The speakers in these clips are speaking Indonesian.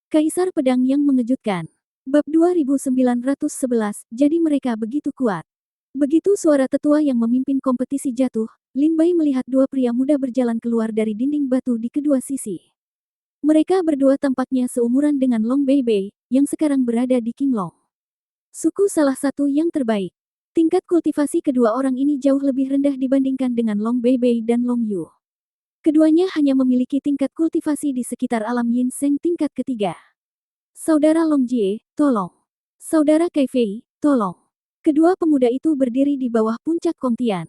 Kaisar Pedang yang Mengejutkan. Bab 2911, jadi mereka begitu kuat. Begitu suara tetua yang memimpin kompetisi jatuh, Lin Bai melihat dua pria muda berjalan keluar dari dinding batu di kedua sisi. Mereka berdua tampaknya seumuran dengan Long Beibei, yang sekarang berada di Qinglong. Suku salah satu yang terbaik. Tingkat kultivasi kedua orang ini jauh lebih rendah dibandingkan dengan Long Beibei dan Long Yu. Keduanya hanya memiliki tingkat kultivasi di sekitar alam Yin Seng tingkat ketiga. Saudara Long Jie, tolong. Saudara Kai Fei, tolong. Kedua pemuda itu berdiri di bawah puncak Kongtian.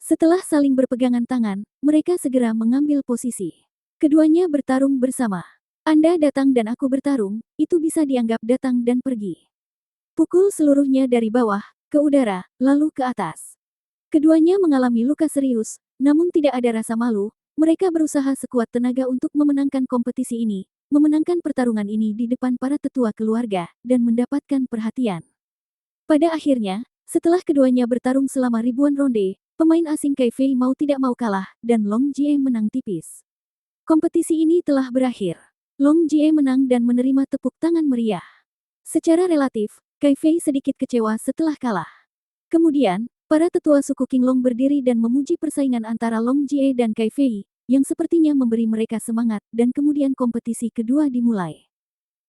Setelah saling berpegangan tangan, mereka segera mengambil posisi. Keduanya bertarung bersama. Anda datang dan aku bertarung, itu bisa dianggap datang dan pergi. Pukul seluruhnya dari bawah, ke udara, lalu ke atas. Keduanya mengalami luka serius, namun tidak ada rasa malu. Mereka berusaha sekuat tenaga untuk memenangkan kompetisi ini, memenangkan pertarungan ini di depan para tetua keluarga, dan mendapatkan perhatian. Pada akhirnya, setelah keduanya bertarung selama ribuan ronde, pemain asing Kai Fei mau tidak mau kalah, dan Long Jie menang tipis. Kompetisi ini telah berakhir. Long Jie menang dan menerima tepuk tangan meriah. Secara relatif, Kai Fei sedikit kecewa setelah kalah. Kemudian, para tetua suku Qinglong berdiri dan memuji persaingan antara Long Jie dan Kai Fei, yang sepertinya memberi mereka semangat, dan kemudian kompetisi kedua dimulai.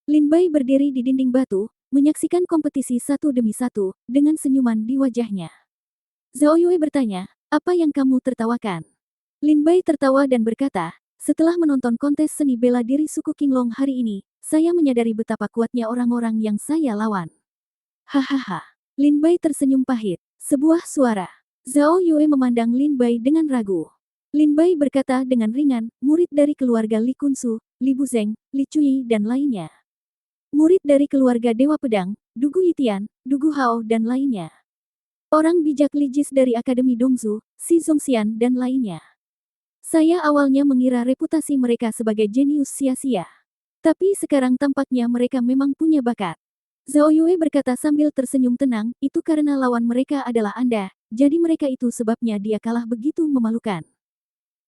Lin Bai berdiri di dinding batu, menyaksikan kompetisi satu demi satu, dengan senyuman di wajahnya. Zhao Yue bertanya, apa yang kamu tertawakan? Lin Bai tertawa dan berkata, setelah menonton kontes seni bela diri suku Qinglong hari ini, saya menyadari betapa kuatnya orang-orang yang saya lawan. Hahaha. Lin Bai tersenyum pahit. Sebuah suara. Zhao Yue memandang Lin Bai dengan ragu. Lin Bai berkata dengan ringan, murid dari keluarga Li Kunsu, Li Buzeng, Li Cui dan lainnya. Murid dari keluarga Dewa Pedang, Dugu Yitian, Dugu Hao dan lainnya. Orang bijak Li Jis dari Akademi Dongzu, Si Zongxian dan lainnya. Saya awalnya mengira reputasi mereka sebagai jenius sia-sia. Tapi sekarang tampaknya mereka memang punya bakat. Zhao Yue berkata sambil tersenyum tenang, itu karena lawan mereka adalah Anda, jadi mereka itu sebabnya dia kalah begitu memalukan.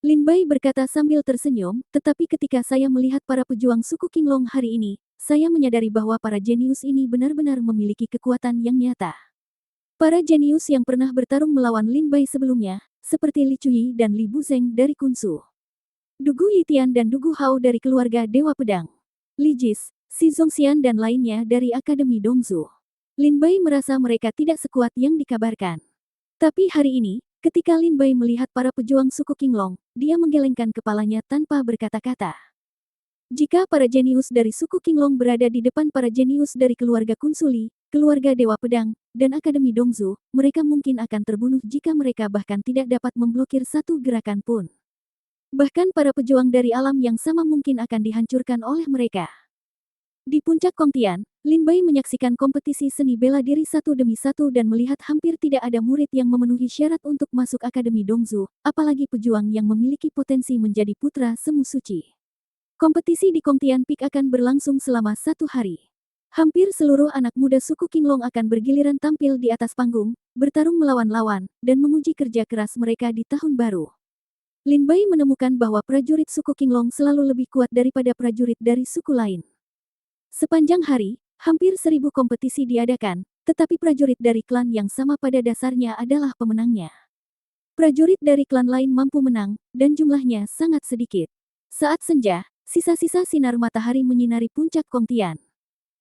Lin Bai berkata sambil tersenyum, tetapi ketika saya melihat para pejuang suku Qinglong hari ini, saya menyadari bahwa para jenius ini benar-benar memiliki kekuatan yang nyata. Para jenius yang pernah bertarung melawan Lin Bai sebelumnya, seperti Li Cui dan Li Buzeng dari Kunsu, Dugu Yitian dan Dugu Hao dari keluarga Dewa Pedang, Li Jis, Si Zongxian dan lainnya dari Akademi Dongzu. Lin Bai merasa mereka tidak sekuat yang dikabarkan. Tapi hari ini, ketika Lin Bai melihat para pejuang suku Qinglong, dia menggelengkan kepalanya tanpa berkata-kata. Jika para jenius dari suku Qinglong berada di depan para jenius dari keluarga Kunsuli, keluarga Dewa Pedang, dan Akademi Dongzu, mereka mungkin akan terbunuh jika mereka bahkan tidak dapat memblokir satu gerakan pun. Bahkan para pejuang dari alam yang sama mungkin akan dihancurkan oleh mereka. Di puncak Kongtian, Lin Bai menyaksikan kompetisi seni bela diri satu demi satu dan melihat hampir tidak ada murid yang memenuhi syarat untuk masuk Akademi Dongzu, apalagi pejuang yang memiliki potensi menjadi putra semu suci. Kompetisi di Kongtian Peak akan berlangsung selama 1 hari. Hampir seluruh anak muda suku Qinglong akan bergiliran tampil di atas panggung, bertarung melawan lawan, dan menguji kerja keras mereka di tahun baru. Lin Bai menemukan bahwa prajurit suku Qinglong selalu lebih kuat daripada prajurit dari suku lain. Sepanjang hari, hampir 1000 kompetisi diadakan, tetapi prajurit dari klan yang sama pada dasarnya adalah pemenangnya. Prajurit dari klan lain mampu menang, dan jumlahnya sangat sedikit. Saat senja, sisa-sisa sinar matahari menyinari puncak Kongtian.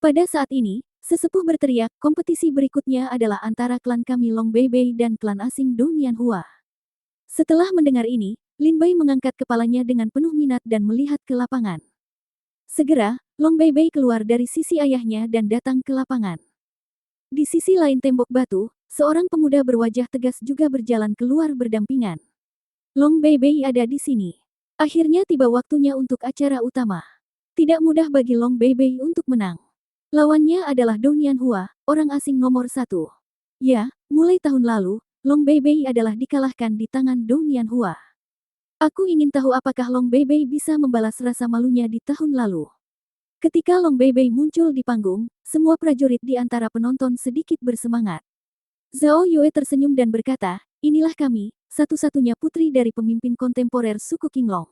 Pada saat ini, sesepuh berteriak, kompetisi berikutnya adalah antara klan kami Long Beibei dan klan asing Do Nianhua. Setelah mendengar ini, Lin Bai mengangkat kepalanya dengan penuh minat dan melihat ke lapangan. Segera, Long Beibei keluar dari sisi ayahnya dan datang ke lapangan. Di sisi lain tembok batu, seorang pemuda berwajah tegas juga berjalan keluar berdampingan. Long Beibei ada di sini. Akhirnya tiba waktunya untuk acara utama. Tidak mudah bagi Long Beibei untuk menang. Lawannya adalah Do Nianhua, orang asing nomor 1. Ya, mulai tahun lalu, Long Beibei adalah dikalahkan di tangan Do Nianhua. Aku ingin tahu apakah Long Beibei bisa membalas rasa malunya di tahun lalu. Ketika Long Beibei muncul di panggung, semua prajurit di antara penonton sedikit bersemangat. Zhao Yue tersenyum dan berkata, inilah kami, satu-satunya putri dari pemimpin kontemporer suku Qinglong.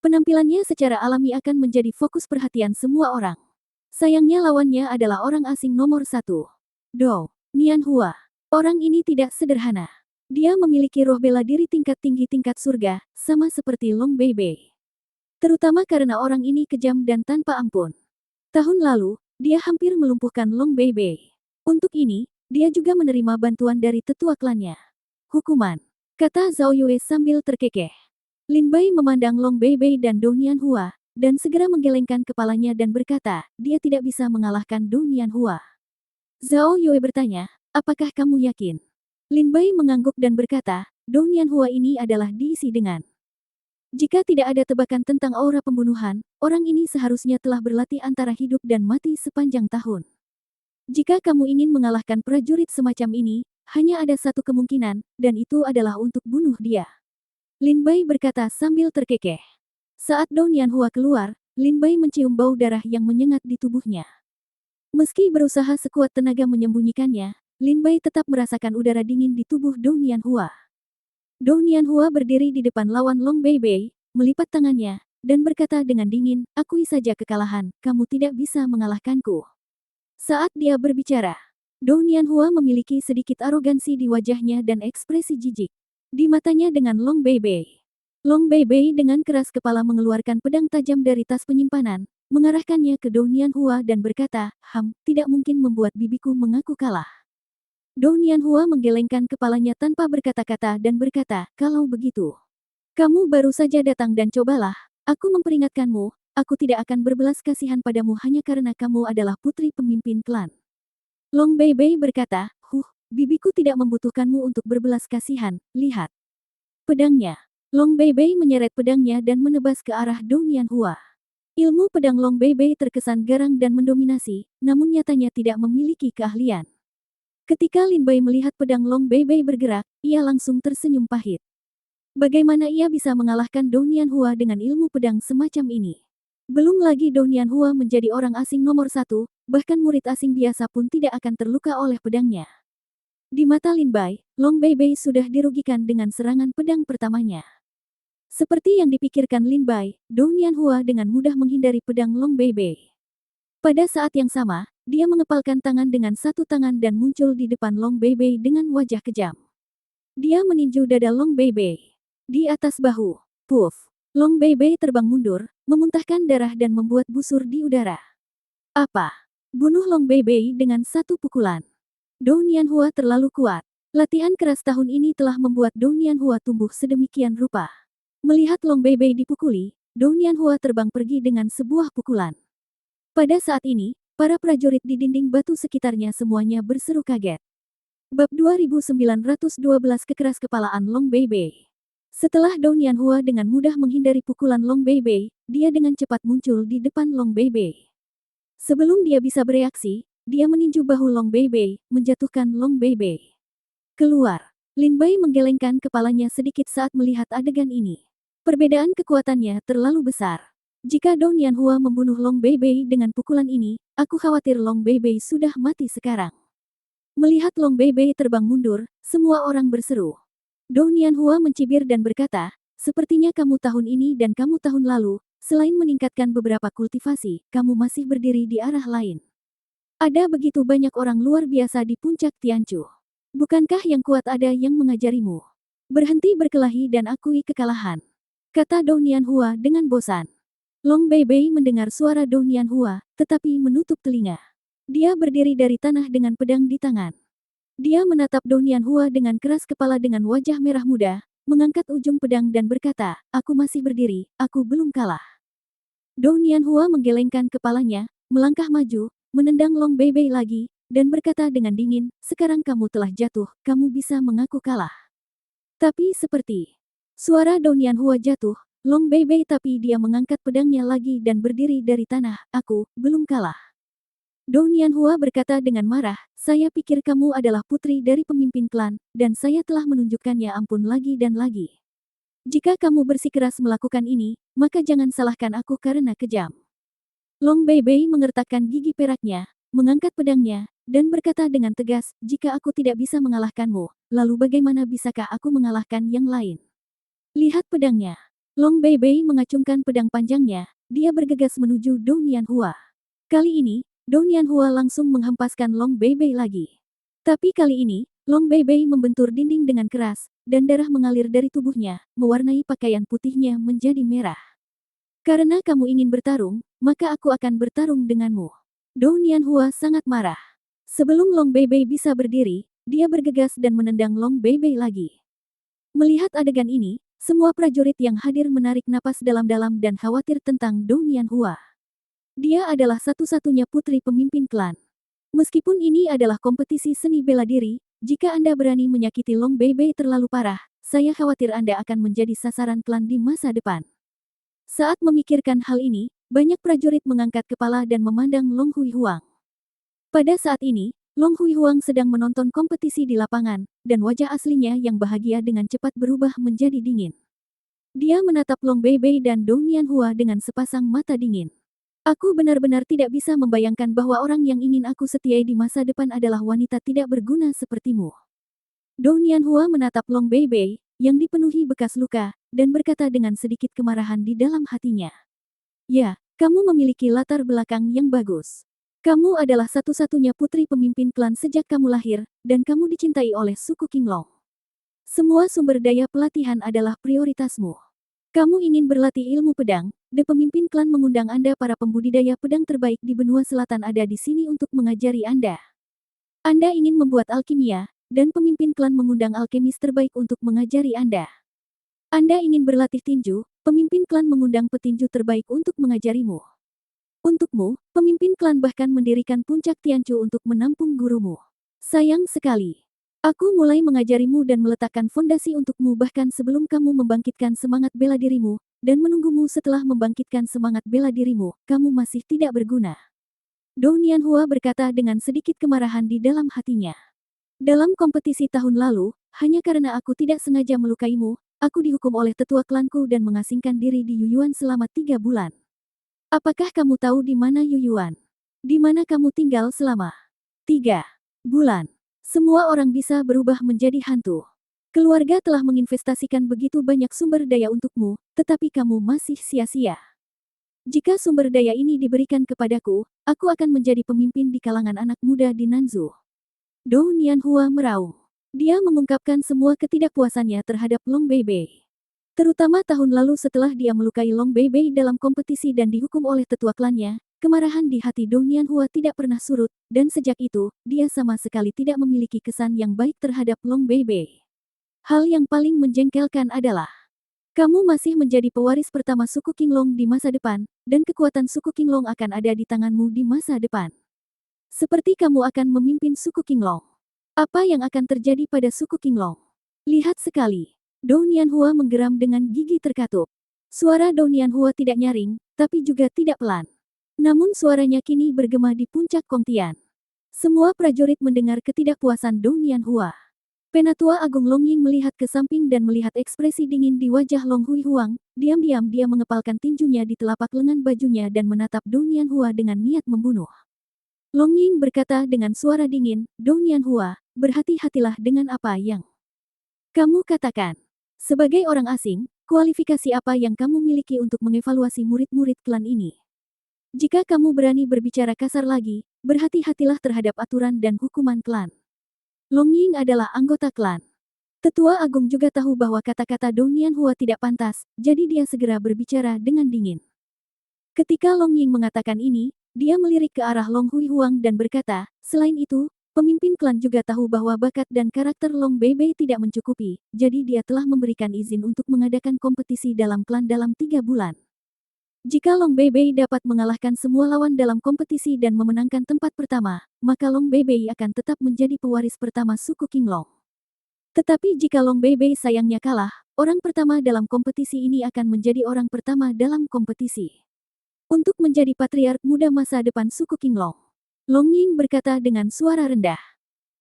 Penampilannya secara alami akan menjadi fokus perhatian semua orang. Sayangnya lawannya adalah orang asing nomor satu. Dou Nianhua. Orang ini tidak sederhana. Dia memiliki roh bela diri tingkat tinggi tingkat surga, sama seperti Long Beibei. Terutama karena orang ini kejam dan tanpa ampun. Tahun lalu, dia hampir melumpuhkan Long Beibei. Untuk ini, dia juga menerima bantuan dari tetua klannya. Hukuman, kata Zhao Yue sambil terkekeh. Lin Bai memandang Long Beibei dan Dou Nianhua, dan segera menggelengkan kepalanya dan berkata, dia tidak bisa mengalahkan Dou Nianhua. Zhao Yue bertanya, apakah kamu yakin? Lin Bai mengangguk dan berkata, Dou Nianhua ini adalah diisi dengan. Jika tidak ada tebakan tentang aura pembunuhan, orang ini seharusnya telah berlatih antara hidup dan mati sepanjang tahun. Jika kamu ingin mengalahkan prajurit semacam ini, hanya ada satu kemungkinan, dan itu adalah untuk bunuh dia. Lin Bai berkata sambil terkekeh. Saat Dou Nianhua keluar, Lin Bai mencium bau darah yang menyengat di tubuhnya. Meski berusaha sekuat tenaga menyembunyikannya, Lin Bai tetap merasakan udara dingin di tubuh Dou Nianhua. Dou Nianhua berdiri di depan lawan Long Beibei, melipat tangannya, dan berkata dengan dingin, akui saja kekalahan, kamu tidak bisa mengalahkanku. Saat dia berbicara, Dou Nianhua memiliki sedikit arogansi di wajahnya dan ekspresi jijik di matanya dengan Long Beibei. Long Beibei dengan keras kepala mengeluarkan pedang tajam dari tas penyimpanan, mengarahkannya ke Dou Nianhua dan berkata, tidak mungkin membuat bibiku mengaku kalah. Dou Nianhua menggelengkan kepalanya tanpa berkata-kata dan berkata, kalau begitu, kamu baru saja datang dan cobalah, aku memperingatkanmu, aku tidak akan berbelas kasihan padamu hanya karena kamu adalah putri pemimpin klan. Long Beibei berkata, bibiku tidak membutuhkanmu untuk berbelas kasihan, lihat. Pedangnya. Long Beibei menyeret pedangnya dan menebas ke arah Dou Nianhua. Ilmu pedang Long Beibei terkesan garang dan mendominasi, namun nyatanya tidak memiliki keahlian. Ketika Lin Bai melihat pedang Long Beibei bergerak, ia langsung tersenyum pahit. Bagaimana ia bisa mengalahkan Dou Nianhua dengan ilmu pedang semacam ini? Belum lagi Dou Nianhua menjadi orang asing nomor satu, bahkan murid asing biasa pun tidak akan terluka oleh pedangnya. Di mata Lin Bai, Long Beibei sudah dirugikan dengan serangan pedang pertamanya. Seperti yang dipikirkan Lin Bai, Dou Nianhua dengan mudah menghindari pedang Long Beibei. Pada saat yang sama, dia mengepalkan tangan dengan satu tangan dan muncul di depan Long Beibei dengan wajah kejam. Dia meninju dada Long Beibei. Di atas bahu, puff, Long Beibei terbang mundur, memuntahkan darah dan membuat busur di udara. Apa? Bunuh Long Beibei dengan satu pukulan. Dou Nianhua terlalu kuat. Latihan keras tahun ini telah membuat Dou Nianhua tumbuh sedemikian rupa. Melihat Long Beibei dipukuli, Dou Nianhua terbang pergi dengan sebuah pukulan. Pada saat ini, para prajurit di dinding batu sekitarnya semuanya berseru kaget. Bab 2912 Kekeras-kepalaan Long Beibei. Setelah Dou Nianhua dengan mudah menghindari pukulan Long Beibei, dia dengan cepat muncul di depan Long Beibei. Sebelum dia bisa bereaksi, dia meninju bahu Long Beibei, menjatuhkan Long Beibei. Keluar. Lin Bai menggelengkan kepalanya sedikit saat melihat adegan ini. Perbedaan kekuatannya terlalu besar. Jika Dou Nianhua membunuh Long Beibei dengan pukulan ini, aku khawatir Long Beibei sudah mati sekarang. Melihat Long Beibei terbang mundur, semua orang berseru. Dou Nianhua mencibir dan berkata, sepertinya kamu tahun ini dan kamu tahun lalu, selain meningkatkan beberapa kultivasi, kamu masih berdiri di arah lain. Ada begitu banyak orang luar biasa di puncak Tianchu. Bukankah yang kuat ada yang mengajarimu? Berhenti berkelahi dan akui kekalahan. Kata Dou Nianhua dengan bosan. Long Beibei mendengar suara Dou Nianhua, tetapi menutup telinga. Dia berdiri dari tanah dengan pedang di tangan. Dia menatap Dou Nianhua dengan keras kepala dengan wajah merah muda, mengangkat ujung pedang dan berkata, aku masih berdiri, aku belum kalah. Dou Nianhua menggelengkan kepalanya, melangkah maju, menendang Long Beibei lagi, dan berkata dengan dingin, sekarang kamu telah jatuh, kamu bisa mengaku kalah. Tapi seperti suara Dou Nianhua jatuh, Long Beibei tapi dia mengangkat pedangnya lagi dan berdiri dari tanah, aku belum kalah. Dou Nianhua berkata dengan marah, saya pikir kamu adalah putri dari pemimpin klan, dan saya telah menunjukkannya ampun lagi dan lagi. Jika kamu bersikeras melakukan ini, maka jangan salahkan aku karena kejam. Long Beibei mengertakkan gigi peraknya, mengangkat pedangnya, dan berkata dengan tegas, jika aku tidak bisa mengalahkanmu, lalu bagaimana bisakah aku mengalahkan yang lain? Lihat pedangnya. Long Beibei mengacungkan pedang panjangnya, dia bergegas menuju Dou Nianhua. Kali ini, Dou Nianhua langsung menghempaskan Long Beibei lagi. Tapi kali ini, Long Beibei membentur dinding dengan keras, dan darah mengalir dari tubuhnya, mewarnai pakaian putihnya menjadi merah. Karena kamu ingin bertarung, maka aku akan bertarung denganmu. Dou Nianhua sangat marah. Sebelum Long Beibei bisa berdiri, dia bergegas dan menendang Long Beibei lagi. Melihat adegan ini, semua prajurit yang hadir menarik napas dalam-dalam dan khawatir tentang Dou Nianhua. Dia adalah satu-satunya putri pemimpin klan. Meskipun ini adalah kompetisi seni bela diri, jika Anda berani menyakiti Long Beibei terlalu parah, saya khawatir Anda akan menjadi sasaran klan di masa depan. Saat memikirkan hal ini, banyak prajurit mengangkat kepala dan memandang Long Huihuang. Pada saat ini, Long Huihuang sedang menonton kompetisi di lapangan, dan wajah aslinya yang bahagia dengan cepat berubah menjadi dingin. Dia menatap Long Beibei dan Dou Nianhua dengan sepasang mata dingin. Aku benar-benar tidak bisa membayangkan bahwa orang yang ingin aku setiai di masa depan adalah wanita tidak berguna sepertimu. Dou Nianhua menatap Long Beibei, yang dipenuhi bekas luka, dan berkata dengan sedikit kemarahan di dalam hatinya. Ya, kamu memiliki latar belakang yang bagus. Kamu adalah satu-satunya putri pemimpin klan sejak kamu lahir, dan kamu dicintai oleh suku Qinglong. Semua sumber daya pelatihan adalah prioritasmu. Kamu ingin berlatih ilmu pedang, The pemimpin klan mengundang Anda para pembudidaya pedang terbaik di benua selatan ada di sini untuk mengajari Anda. Anda ingin membuat alkimia, dan pemimpin klan mengundang alkemis terbaik untuk mengajari Anda. Anda ingin berlatih tinju, pemimpin klan mengundang petinju terbaik untuk mengajarimu. Untukmu, pemimpin klan bahkan mendirikan puncak Tianchu untuk menampung gurumu. Sayang sekali. Aku mulai mengajarimu dan meletakkan fondasi untukmu bahkan sebelum kamu membangkitkan semangat bela dirimu, dan menunggumu setelah membangkitkan semangat bela dirimu, kamu masih tidak berguna. Dou Nianhua berkata dengan sedikit kemarahan di dalam hatinya. Dalam kompetisi tahun lalu, hanya karena aku tidak sengaja melukaimu, aku dihukum oleh tetua klanku dan mengasingkan diri di Yuyuan selama 3 bulan. Apakah kamu tahu di mana Yuyuan? Di mana kamu tinggal selama 3 bulan? Semua orang bisa berubah menjadi hantu. Keluarga telah menginvestasikan begitu banyak sumber daya untukmu, tetapi kamu masih sia-sia. Jika sumber daya ini diberikan kepadaku, aku akan menjadi pemimpin di kalangan anak muda di Nanzu. Dou Nianhua meraung. Dia mengungkapkan semua ketidakpuasannya terhadap Long Beibei. Terutama tahun lalu setelah dia melukai Long Beibei dalam kompetisi dan dihukum oleh tetua klannya, kemarahan di hati Dou Nianhua tidak pernah surut, dan sejak itu, dia sama sekali tidak memiliki kesan yang baik terhadap Long Beibei. Hal yang paling menjengkelkan adalah, kamu masih menjadi pewaris pertama suku Qinglong di masa depan, dan kekuatan suku Qinglong akan ada di tanganmu di masa depan. Seperti kamu akan memimpin suku Qinglong. Apa yang akan terjadi pada suku Qinglong? Lihat sekali. Dou Nianhua menggeram dengan gigi terkatup. Suara Dou Nianhua tidak nyaring, tapi juga tidak pelan. Namun suaranya kini bergema di puncak Kongtian. Semua prajurit mendengar ketidakpuasan Dou Nianhua. Penatua Agung Long Ying melihat ke samping dan melihat ekspresi dingin di wajah Long Huihuang, diam-diam dia mengepalkan tinjunya di telapak lengan bajunya dan menatap Dou Nianhua dengan niat membunuh. Long Ying berkata dengan suara dingin, Dou Nianhua, berhati-hatilah dengan apa yang kamu katakan. Sebagai orang asing, kualifikasi apa yang kamu miliki untuk mengevaluasi murid-murid klan ini? Jika kamu berani berbicara kasar lagi, berhati-hatilah terhadap aturan dan hukuman klan. Long Ying adalah anggota klan. Tetua Agung juga tahu bahwa kata-kata Dou Nianhua tidak pantas, jadi dia segera berbicara dengan dingin. Ketika Long Ying mengatakan ini, dia melirik ke arah Long Huihuang dan berkata, selain itu, pemimpin klan juga tahu bahwa bakat dan karakter Long Beibei tidak mencukupi, jadi dia telah memberikan izin untuk mengadakan kompetisi dalam klan dalam 3 bulan. Jika Long Beibei dapat mengalahkan semua lawan dalam kompetisi dan memenangkan tempat pertama, maka Long Beibei akan tetap menjadi pewaris pertama suku Qinglong. Tetapi jika Long Beibei sayangnya kalah, orang pertama dalam kompetisi ini akan menjadi orang pertama dalam kompetisi. Untuk menjadi patriark muda masa depan suku Qinglong. Long Ying berkata dengan suara rendah.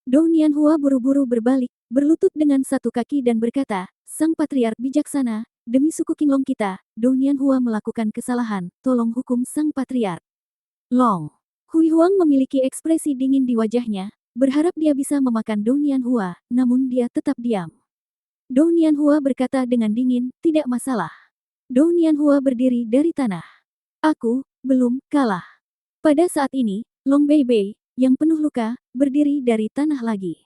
Dou Nianhua buru-buru berbalik, berlutut dengan satu kaki dan berkata, Sang Patriark bijaksana, demi suku Qinglong kita, Dou Nianhua melakukan kesalahan, tolong hukum Sang Patriark. Long Huihuang memiliki ekspresi dingin di wajahnya, berharap dia bisa memakan Dou Nianhua, namun dia tetap diam. Dou Nianhua berkata dengan dingin, tidak masalah. Dou Nianhua berdiri dari tanah. Aku, belum, kalah. Pada saat ini, Long Beibei, yang penuh luka, berdiri dari tanah lagi.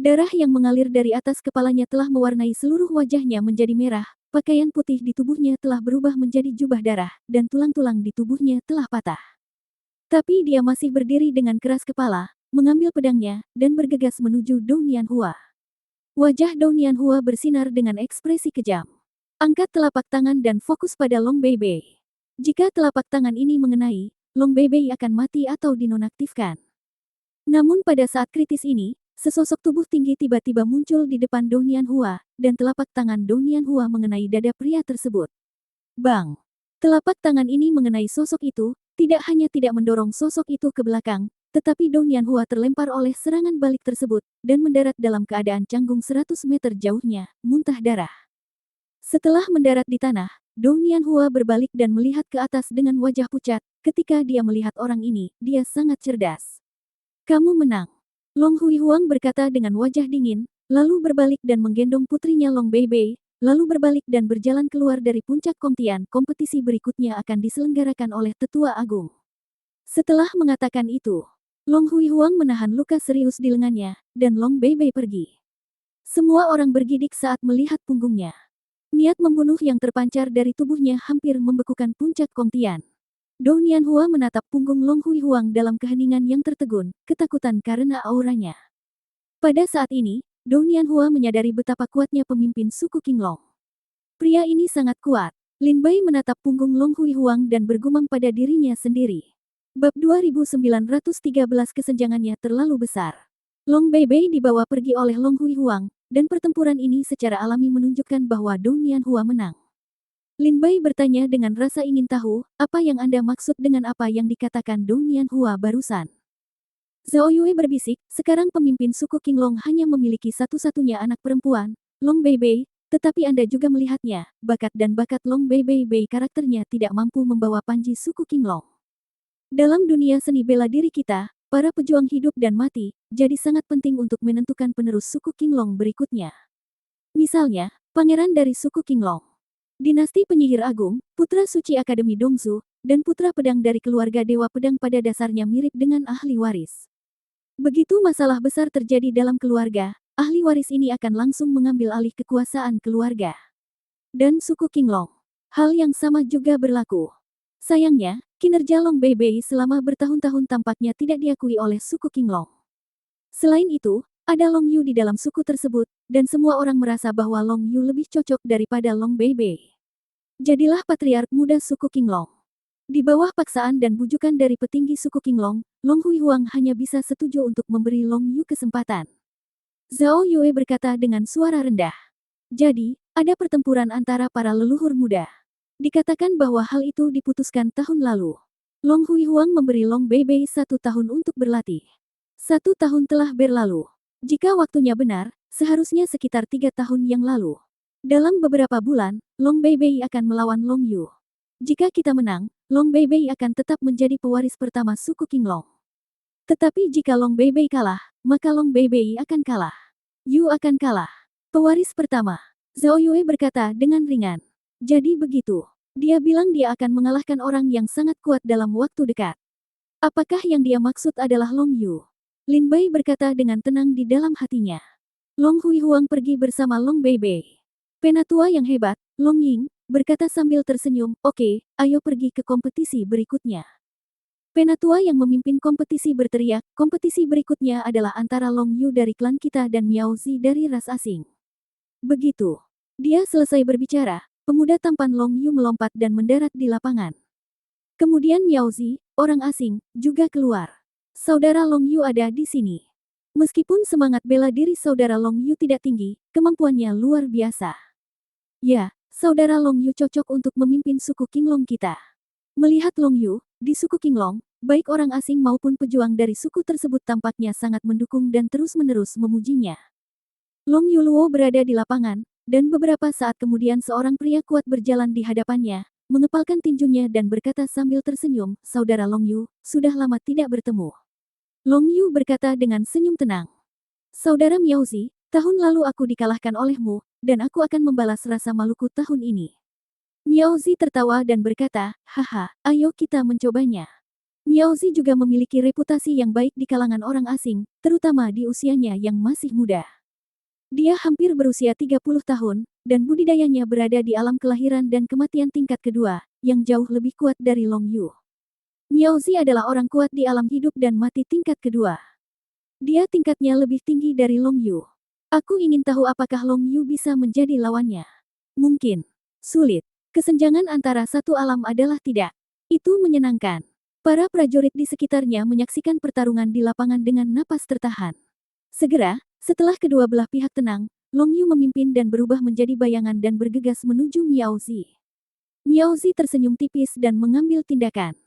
Darah yang mengalir dari atas kepalanya telah mewarnai seluruh wajahnya menjadi merah, pakaian putih di tubuhnya telah berubah menjadi jubah darah, dan tulang-tulang di tubuhnya telah patah. Tapi dia masih berdiri dengan keras kepala, mengambil pedangnya, dan bergegas menuju Dou Nianhua. Wajah Dou Nianhua bersinar dengan ekspresi kejam. Angkat telapak tangan dan fokus pada Long Beibei. Jika telapak tangan ini mengenai, Long Beibei akan mati atau dinonaktifkan. Namun pada saat kritis ini, sesosok tubuh tinggi tiba-tiba muncul di depan Dou Nianhua, dan telapak tangan Dou Nianhua mengenai dada pria tersebut. Bang! Telapak tangan ini mengenai sosok itu, tidak hanya tidak mendorong sosok itu ke belakang, tetapi Dou Nianhua terlempar oleh serangan balik tersebut, dan mendarat dalam keadaan canggung 100 meter jauhnya, muntah darah. Setelah mendarat di tanah, Dou Nianhua berbalik dan melihat ke atas dengan wajah pucat. Ketika dia melihat orang ini, dia sangat cerdas. Kamu menang. Long Huihuang berkata dengan wajah dingin, lalu berbalik dan menggendong putrinya Long Beibei, lalu berbalik dan berjalan keluar dari puncak Kongtian. Kompetisi berikutnya akan diselenggarakan oleh Tetua Agung. Setelah mengatakan itu, Long Huihuang menahan luka serius di lengannya, dan Long Beibei pergi. Semua orang bergidik saat melihat punggungnya. Niat membunuh yang terpancar dari tubuhnya hampir membekukan puncak Kongtian. Dou Nianhua menatap punggung Long Huihuang dalam keheningan yang tertegun, ketakutan karena auranya. Pada saat ini, Dou Nianhua menyadari betapa kuatnya pemimpin suku Qinglong. Pria ini sangat kuat. Lin Bai menatap punggung Long Huihuang dan bergumam pada dirinya sendiri. Bab 2913 kesenjangannya terlalu besar. Long Beibei dibawa pergi oleh Long Huihuang, dan pertempuran ini secara alami menunjukkan bahwa Dou Nianhua menang. Lin Bai bertanya dengan rasa ingin tahu, apa yang Anda maksud dengan apa yang dikatakan Dou Nianhua barusan? Zhao Yue berbisik, sekarang pemimpin suku Qinglong hanya memiliki satu-satunya anak perempuan, Long Beibei, tetapi Anda juga melihatnya, bakat dan bakat Long Beibei karakternya tidak mampu membawa panji suku Qinglong. Dalam dunia seni bela diri kita, para pejuang hidup dan mati, jadi sangat penting untuk menentukan penerus suku Qinglong berikutnya. Misalnya, pangeran dari suku Qinglong. Dinasti Penyihir Agung, putra suci Akademi Dongzu, dan putra pedang dari keluarga Dewa Pedang pada dasarnya mirip dengan ahli waris. Begitu masalah besar terjadi dalam keluarga, ahli waris ini akan langsung mengambil alih kekuasaan keluarga. Dan suku Qinglong. Hal yang sama juga berlaku. Sayangnya, kinerja Long Beibei selama bertahun-tahun tampaknya tidak diakui oleh suku Qinglong. Selain itu, ada Long Yu di dalam suku tersebut, dan semua orang merasa bahwa Long Yu lebih cocok daripada Long Beibei. Jadilah patriark muda suku Qinglong. Di bawah paksaan dan bujukan dari petinggi suku Qinglong, Long Huihuang hanya bisa setuju untuk memberi Long Yu kesempatan. Zhao Yue berkata dengan suara rendah. Jadi, ada pertempuran antara para leluhur muda. Dikatakan bahwa hal itu diputuskan tahun lalu. Long Huihuang memberi Long Beibei 1 tahun untuk berlatih. 1 tahun telah berlalu. Jika waktunya benar, seharusnya sekitar 3 tahun yang lalu. Dalam beberapa bulan, Long Beibei akan melawan Long Yu. Jika kita menang, Long Beibei akan tetap menjadi pewaris pertama suku Qinglong. Tetapi jika Long Beibei kalah, maka Long Beibei akan kalah. Yu akan kalah. Pewaris pertama. Zhao Yue berkata dengan ringan. Jadi begitu. Dia bilang dia akan mengalahkan orang yang sangat kuat dalam waktu dekat. Apakah yang dia maksud adalah Long Yu? Lin Bai berkata dengan tenang di dalam hatinya. Long Huihuang pergi bersama Long Beibei. Penatua yang hebat, Long Ying, berkata sambil tersenyum, oke, ayo pergi ke kompetisi berikutnya. Penatua yang memimpin kompetisi berteriak, kompetisi berikutnya adalah antara Long Yu dari klan kita dan Miao Zi dari ras asing. Begitu. Dia selesai berbicara, pemuda tampan Long Yu melompat dan mendarat di lapangan. Kemudian Miao Zi, orang asing, juga keluar. Saudara Long Yu ada di sini. Meskipun semangat bela diri saudara Long Yu tidak tinggi, kemampuannya luar biasa. Ya, saudara Long Yu cocok untuk memimpin suku Qinglong kita. Melihat Long Yu, di suku Qinglong, baik orang asing maupun pejuang dari suku tersebut tampaknya sangat mendukung dan terus-menerus memujinya. Long Yu Luo berada di lapangan, dan beberapa saat kemudian seorang pria kuat berjalan di hadapannya, mengepalkan tinjunya dan berkata sambil tersenyum, saudara Long Yu, sudah lama tidak bertemu. Long Yu berkata dengan senyum tenang. Saudara Miao Zi, tahun lalu aku dikalahkan olehmu, dan aku akan membalas rasa maluku tahun ini. Miaozi tertawa dan berkata, haha, ayo kita mencobanya. Miaozi juga memiliki reputasi yang baik di kalangan orang asing, terutama di usianya yang masih muda. Dia hampir berusia 30 tahun, dan budidayanya berada di alam kelahiran dan kematian tingkat kedua, yang jauh lebih kuat dari Long Yu. Miaozi adalah orang kuat di alam hidup dan mati tingkat kedua. Dia tingkatnya lebih tinggi dari Long Yu. Aku ingin tahu apakah Long Yu bisa menjadi lawannya. Mungkin. Sulit. Kesenjangan antara satu alam adalah tidak. Itu menyenangkan. Para prajurit di sekitarnya menyaksikan pertarungan di lapangan dengan napas tertahan. Segera, setelah kedua belah pihak tenang, Long Yu memimpin dan berubah menjadi bayangan dan bergegas menuju Miaozi. Miaozi tersenyum tipis dan mengambil tindakan.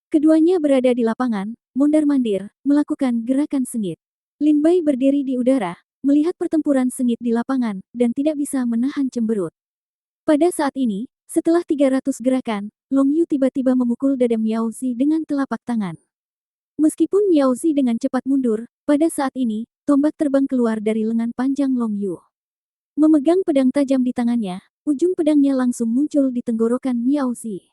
Keduanya berada di lapangan, mondar-mandir, melakukan gerakan sengit. Lin Bai berdiri di udara, melihat pertempuran sengit di lapangan, dan tidak bisa menahan cemberut. Pada saat ini, setelah 300 gerakan, Long Yu tiba-tiba memukul dada Miaozi dengan telapak tangan. Meskipun Miaozi dengan cepat mundur, pada saat ini, tombak terbang keluar dari lengan panjang Long Yu. Memegang pedang tajam di tangannya, ujung pedangnya langsung muncul di tenggorokan Miaozi.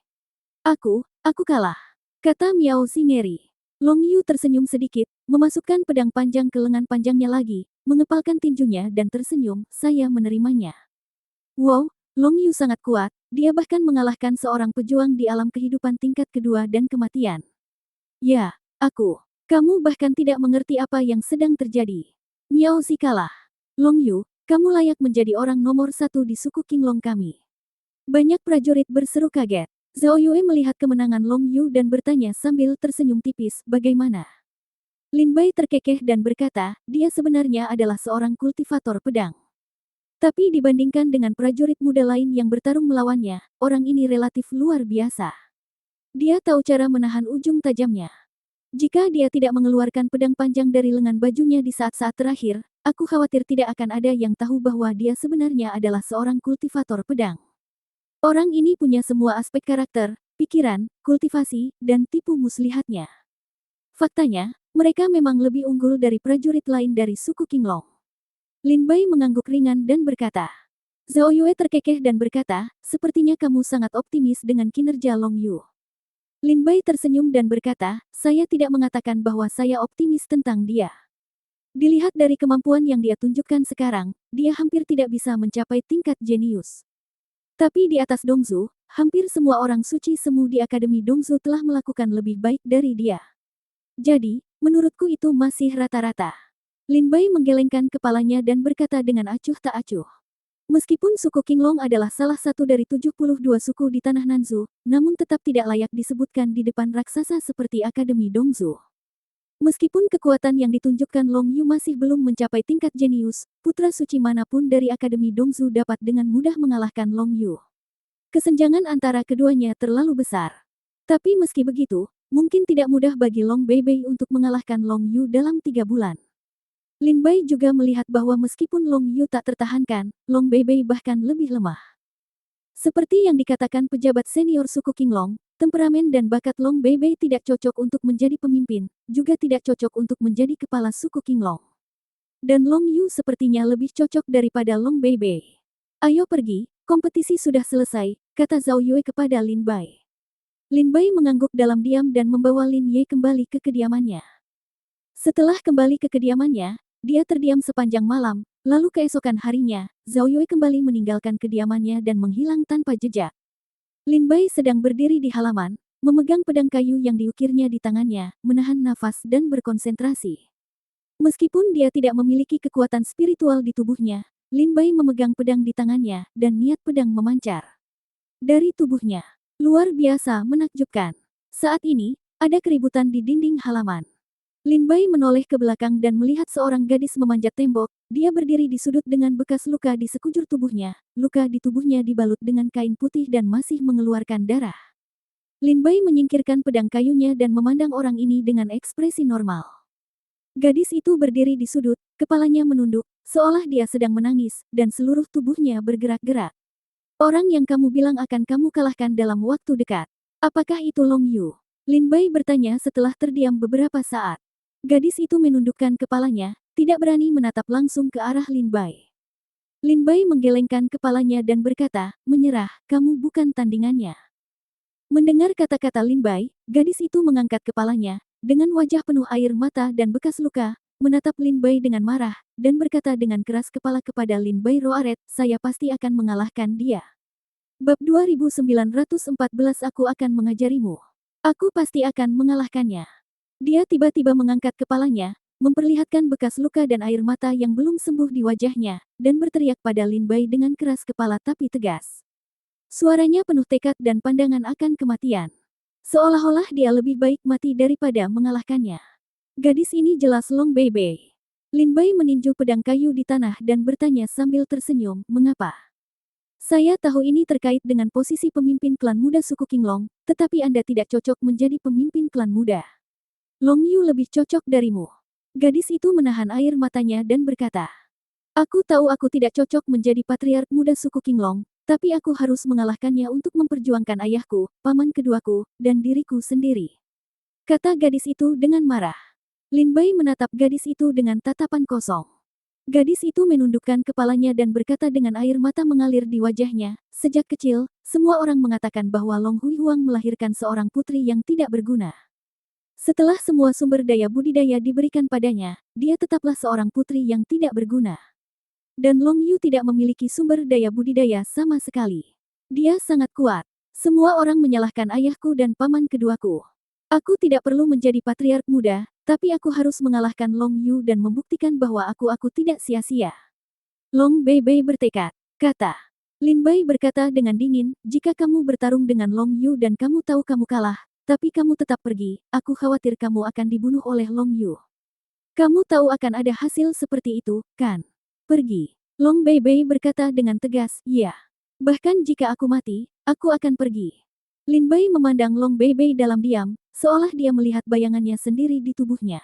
Aku kalah, kata Miaozi ngeri. Long Yu tersenyum sedikit, memasukkan pedang panjang ke lengan panjangnya lagi, mengepalkan tinjunya dan tersenyum, saya menerimanya. Wow, Long Yu sangat kuat, dia bahkan mengalahkan seorang pejuang di alam kehidupan tingkat kedua dan kematian. Ya, kamu bahkan tidak mengerti apa yang sedang terjadi. Miaozi kalah. Long Yu, kamu layak menjadi orang nomor satu di suku Qinglong kami. Banyak prajurit berseru kaget. Zhao Yue melihat kemenangan Long Yu dan bertanya sambil tersenyum tipis, bagaimana? Lin Bai terkekeh dan berkata, dia sebenarnya adalah seorang kultivator pedang. Tapi dibandingkan dengan prajurit muda lain yang bertarung melawannya, orang ini relatif luar biasa. Dia tahu cara menahan ujung tajamnya. Jika dia tidak mengeluarkan pedang panjang dari lengan bajunya di saat-saat terakhir, aku khawatir tidak akan ada yang tahu bahwa dia sebenarnya adalah seorang kultivator pedang. Orang ini punya semua aspek karakter, pikiran, kultivasi, dan tipu muslihatnya. Faktanya, mereka memang lebih unggul dari prajurit lain dari suku Qinglong. Lin Bai mengangguk ringan dan berkata. Zhao Yue terkekeh dan berkata, sepertinya kamu sangat optimis dengan kinerja Long Yu. Lin Bai tersenyum dan berkata, saya tidak mengatakan bahwa saya optimis tentang dia. Dilihat dari kemampuan yang dia tunjukkan sekarang, dia hampir tidak bisa mencapai tingkat jenius. Tapi di atas Dongzu, hampir semua orang suci semu di Akademi Dongzu telah melakukan lebih baik dari dia. Jadi, menurutku itu masih rata-rata. Lin Bai menggelengkan kepalanya dan berkata dengan acuh tak acuh. Meskipun suku Qinglong adalah salah satu dari 72 suku di tanah Nanzu, namun tetap tidak layak disebutkan di depan raksasa seperti Akademi Dongzu. Meskipun kekuatan yang ditunjukkan Long Yu masih belum mencapai tingkat jenius, putra suci manapun dari Akademi Dongzu dapat dengan mudah mengalahkan Long Yu. Kesenjangan antara keduanya terlalu besar. Tapi meski begitu, mungkin tidak mudah bagi Long Beibei untuk mengalahkan Long Yu dalam 3 bulan. Lin Bai juga melihat bahwa meskipun Long Yu tak tertahankan, Long Beibei bahkan lebih lemah. Seperti yang dikatakan pejabat senior suku Qinglong, temperamen dan bakat Long Beibei tidak cocok untuk menjadi pemimpin, juga tidak cocok untuk menjadi kepala suku Qinglong. Dan Long Yu sepertinya lebih cocok daripada Long Beibei. Ayo pergi, kompetisi sudah selesai, kata Zhao Yue kepada Lin Bai. Lin Bai mengangguk dalam diam dan membawa Lin Ye kembali ke kediamannya. Setelah kembali ke kediamannya, dia terdiam sepanjang malam, lalu keesokan harinya, Zhao Yue kembali meninggalkan kediamannya dan menghilang tanpa jejak. Lin Bai sedang berdiri di halaman, memegang pedang kayu yang diukirnya di tangannya, menahan nafas dan berkonsentrasi. Meskipun dia tidak memiliki kekuatan spiritual di tubuhnya, Lin Bai memegang pedang di tangannya, dan niat pedang memancar dari tubuhnya. Luar biasa menakjubkan. Saat ini, ada keributan di dinding halaman. Lin Bai menoleh ke belakang dan melihat seorang gadis memanjat tembok. Dia berdiri di sudut dengan bekas luka di sekujur tubuhnya. Luka di tubuhnya dibalut dengan kain putih dan masih mengeluarkan darah. Lin Bai menyingkirkan pedang kayunya dan memandang orang ini dengan ekspresi normal. Gadis itu berdiri di sudut, kepalanya menunduk, seolah dia sedang menangis, dan seluruh tubuhnya bergerak-gerak. Orang yang kamu bilang akan kamu kalahkan dalam waktu dekat. Apakah itu Long Yu? Lin Bai bertanya setelah terdiam beberapa saat. Gadis itu menundukkan kepalanya, tidak berani menatap langsung ke arah Lin Bai. Lin Bai menggelengkan kepalanya dan berkata, menyerah, kamu bukan tandingannya. Mendengar kata-kata Lin Bai, gadis itu mengangkat kepalanya, dengan wajah penuh air mata dan bekas luka, menatap Lin Bai dengan marah, dan berkata dengan keras kepala kepada Lin Bai Roaret, saya pasti akan mengalahkan dia. Bab 2914 Aku akan mengajarimu. Aku pasti akan mengalahkannya. Dia tiba-tiba mengangkat kepalanya, memperlihatkan bekas luka dan air mata yang belum sembuh di wajahnya, dan berteriak pada Lin Bai dengan keras kepala tapi tegas. Suaranya penuh tekad dan pandangan akan kematian. Seolah-olah dia lebih baik mati daripada mengalahkannya. Gadis ini jelas Long Bei Bei. Lin Bai meninju pedang kayu di tanah dan bertanya sambil tersenyum, mengapa? Saya tahu ini terkait dengan posisi pemimpin klan muda suku Qinglong, tetapi Anda tidak cocok menjadi pemimpin klan muda. Long Yu lebih cocok darimu. Gadis itu menahan air matanya dan berkata, aku tahu aku tidak cocok menjadi patriark muda suku Qinglong, tapi aku harus mengalahkannya untuk memperjuangkan ayahku, paman keduaku, dan diriku sendiri. Kata gadis itu dengan marah. Lin Bai menatap gadis itu dengan tatapan kosong. Gadis itu menundukkan kepalanya dan berkata dengan air mata mengalir di wajahnya, sejak kecil, semua orang mengatakan bahwa Long Hui Huang melahirkan seorang putri yang tidak berguna. Setelah semua sumber daya budidaya diberikan padanya, dia tetaplah seorang putri yang tidak berguna. Dan Long Yu tidak memiliki sumber daya budidaya sama sekali. Dia sangat kuat. Semua orang menyalahkan ayahku dan paman keduaku. Aku tidak perlu menjadi patriark muda, tapi aku harus mengalahkan Long Yu dan membuktikan bahwa aku tidak sia-sia. Long Bei Bei bertekad, kata. Lin Bai berkata dengan dingin, jika kamu bertarung dengan Long Yu dan kamu tahu kamu kalah, tapi kamu tetap pergi, aku khawatir kamu akan dibunuh oleh Long Yu. Kamu tahu akan ada hasil seperti itu, kan? Pergi. Long Bei Bei berkata dengan tegas, iya. Bahkan jika aku mati, aku akan pergi. Lin Bai memandang Long Bei Bei dalam diam, seolah dia melihat bayangannya sendiri di tubuhnya.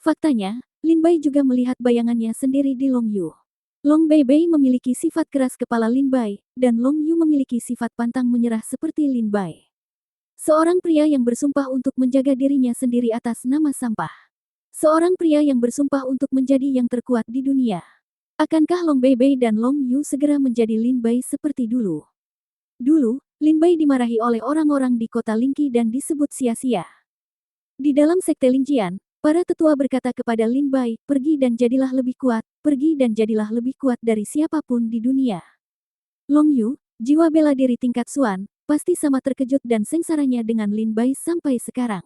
Faktanya, Lin Bai juga melihat bayangannya sendiri di Long Yu. Long Bei Bei memiliki sifat keras kepala Lin Bai, dan Long Yu memiliki sifat pantang menyerah seperti Lin Bai. Seorang pria yang bersumpah untuk menjaga dirinya sendiri atas nama sampah. Seorang pria yang bersumpah untuk menjadi yang terkuat di dunia. Akankah Long Bei Bei dan Long Yu segera menjadi Lin Bai seperti dulu? Dulu, Lin Bai dimarahi oleh orang-orang di kota Lingqi dan disebut sia-sia. Di dalam sekte Lingqian, para tetua berkata kepada Lin Bai, pergi dan jadilah lebih kuat, pergi dan jadilah lebih kuat dari siapapun di dunia. Long Yu, jiwa bela diri tingkat Suan, pasti sama terkejut dan sengsaranya dengan Lin Bai sampai sekarang.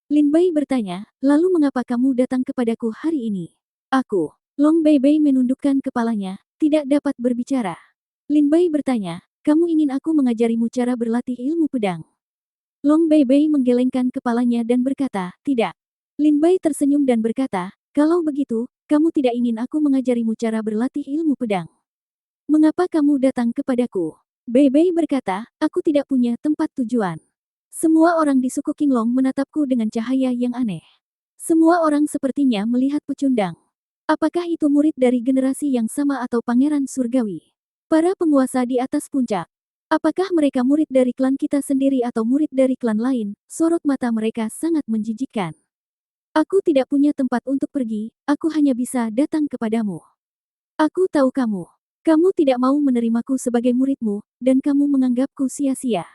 Lin Bai bertanya, lalu mengapa kamu datang kepadaku hari ini? Aku. Long Bei Bei menundukkan kepalanya, tidak dapat berbicara. Lin Bai bertanya, kamu ingin aku mengajarimu cara berlatih ilmu pedang? Long Bei Bei menggelengkan kepalanya dan berkata, tidak. Lin Bai tersenyum dan berkata, kalau begitu, kamu tidak ingin aku mengajarimu cara berlatih ilmu pedang. Mengapa kamu datang kepadaku? Bei Bei berkata, aku tidak punya tempat tujuan. Semua orang di suku Qinglong menatapku dengan cahaya yang aneh. Semua orang sepertinya melihat pecundang. Apakah itu murid dari generasi yang sama atau pangeran surgawi? Para penguasa di atas puncak. Apakah mereka murid dari klan kita sendiri atau murid dari klan lain? Sorot mata mereka sangat menjijikkan. Aku tidak punya tempat untuk pergi, aku hanya bisa datang kepadamu. Aku tahu kamu. Kamu tidak mau menerimaku sebagai muridmu, dan kamu menganggapku sia-sia.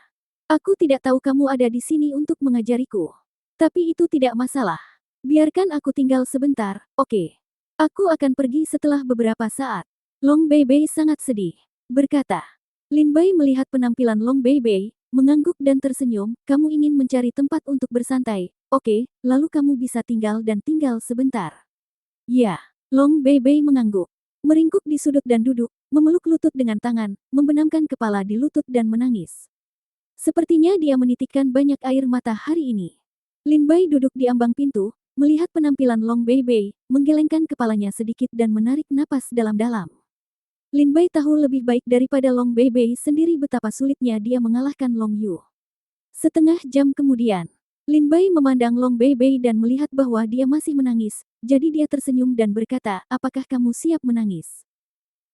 Aku tidak tahu kamu ada di sini untuk mengajariku. Tapi itu tidak masalah. Biarkan aku tinggal sebentar, oke? Aku akan pergi setelah beberapa saat. Long Bei Bei sangat sedih. Berkata. Lin Bai melihat penampilan Long Bei Bei, mengangguk dan tersenyum, kamu ingin mencari tempat untuk bersantai, oke, lalu kamu bisa tinggal dan tinggal sebentar. Ya. Long Bei Bei mengangguk. Meringkuk di sudut dan duduk, memeluk lutut dengan tangan, membenamkan kepala di lutut dan menangis. Sepertinya dia menitikkan banyak air mata hari ini. Lin Bai duduk di ambang pintu, melihat penampilan Long Bei Bei, menggelengkan kepalanya sedikit dan menarik napas dalam-dalam. Lin Bai tahu lebih baik daripada Long Bei Bei sendiri betapa sulitnya dia mengalahkan Long Yu. Setengah jam kemudian, Lin Bai memandang Long Bei Bei dan melihat bahwa dia masih menangis, jadi dia tersenyum dan berkata, apakah kamu siap menangis?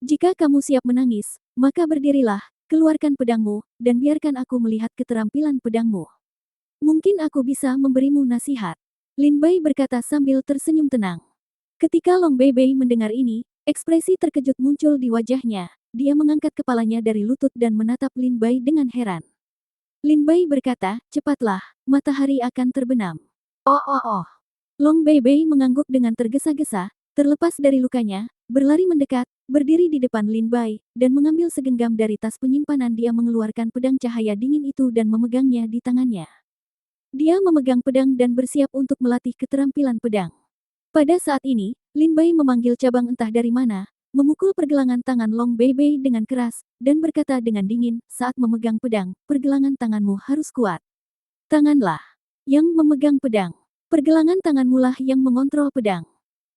Jika kamu siap menangis, maka berdirilah, keluarkan pedangmu, dan biarkan aku melihat keterampilan pedangmu. Mungkin aku bisa memberimu nasihat. Lin Bai berkata sambil tersenyum tenang. Ketika Long Bei Bei mendengar ini, Ekspresi terkejut muncul di wajahnya. Dia mengangkat kepalanya dari lutut dan menatap Lin Bai dengan heran. Lin Bai berkata, cepatlah, matahari akan terbenam. Oh oh oh. Long Bei mengangguk dengan tergesa-gesa, terlepas dari lukanya, berlari mendekat, berdiri di depan Lin Bai, dan mengambil segenggam dari tas penyimpanan. Dia mengeluarkan pedang cahaya dingin itu dan memegangnya di tangannya. Dia memegang pedang dan bersiap untuk melatih keterampilan pedang. Pada saat ini, Lin Bai memanggil cabang entah dari mana, memukul pergelangan tangan Long Bei dengan keras, dan berkata dengan dingin, saat memegang pedang, pergelangan tanganmu harus kuat. Tanganlah yang memegang pedang. Pergelangan tanganmulah yang mengontrol pedang.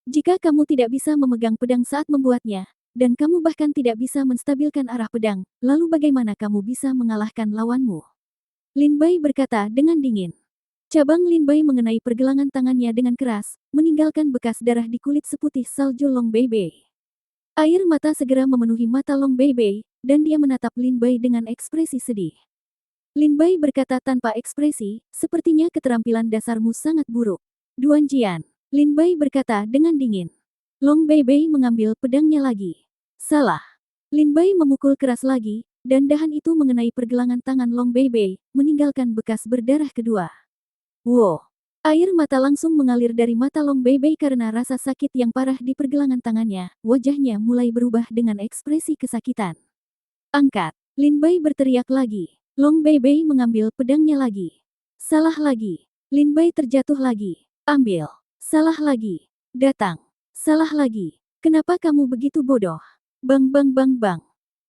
Jika kamu tidak bisa memegang pedang saat membuatnya, dan kamu bahkan tidak bisa menstabilkan arah pedang, lalu bagaimana kamu bisa mengalahkan lawanmu? Lin Bai berkata dengan dingin. Cabang Lin Bai mengenai pergelangan tangannya dengan keras, meninggalkan bekas darah di kulit seputih salju Long Bei. Air mata segera memenuhi mata Long Bei, dan dia menatap Lin Bai dengan ekspresi sedih. Lin Bai berkata tanpa ekspresi, sepertinya keterampilan dasarmu sangat buruk. Duan Jian. Lin Bai berkata dengan dingin. Long Bei mengambil pedangnya lagi. Salah. Lin Bai memukul keras lagi, dan dahan itu mengenai pergelangan tangan Long Bei, meninggalkan bekas berdarah kedua. Wow. Air mata langsung mengalir dari mata Long Bei karena rasa sakit yang parah di pergelangan tangannya. Wajahnya mulai berubah dengan ekspresi kesakitan. Angkat. Lin Bai berteriak lagi. Long Bei mengambil pedangnya lagi. Salah lagi. Lin Bai terjatuh lagi. Ambil. Salah lagi. Datang. Salah lagi. Kenapa kamu begitu bodoh? Bang bang bang bang.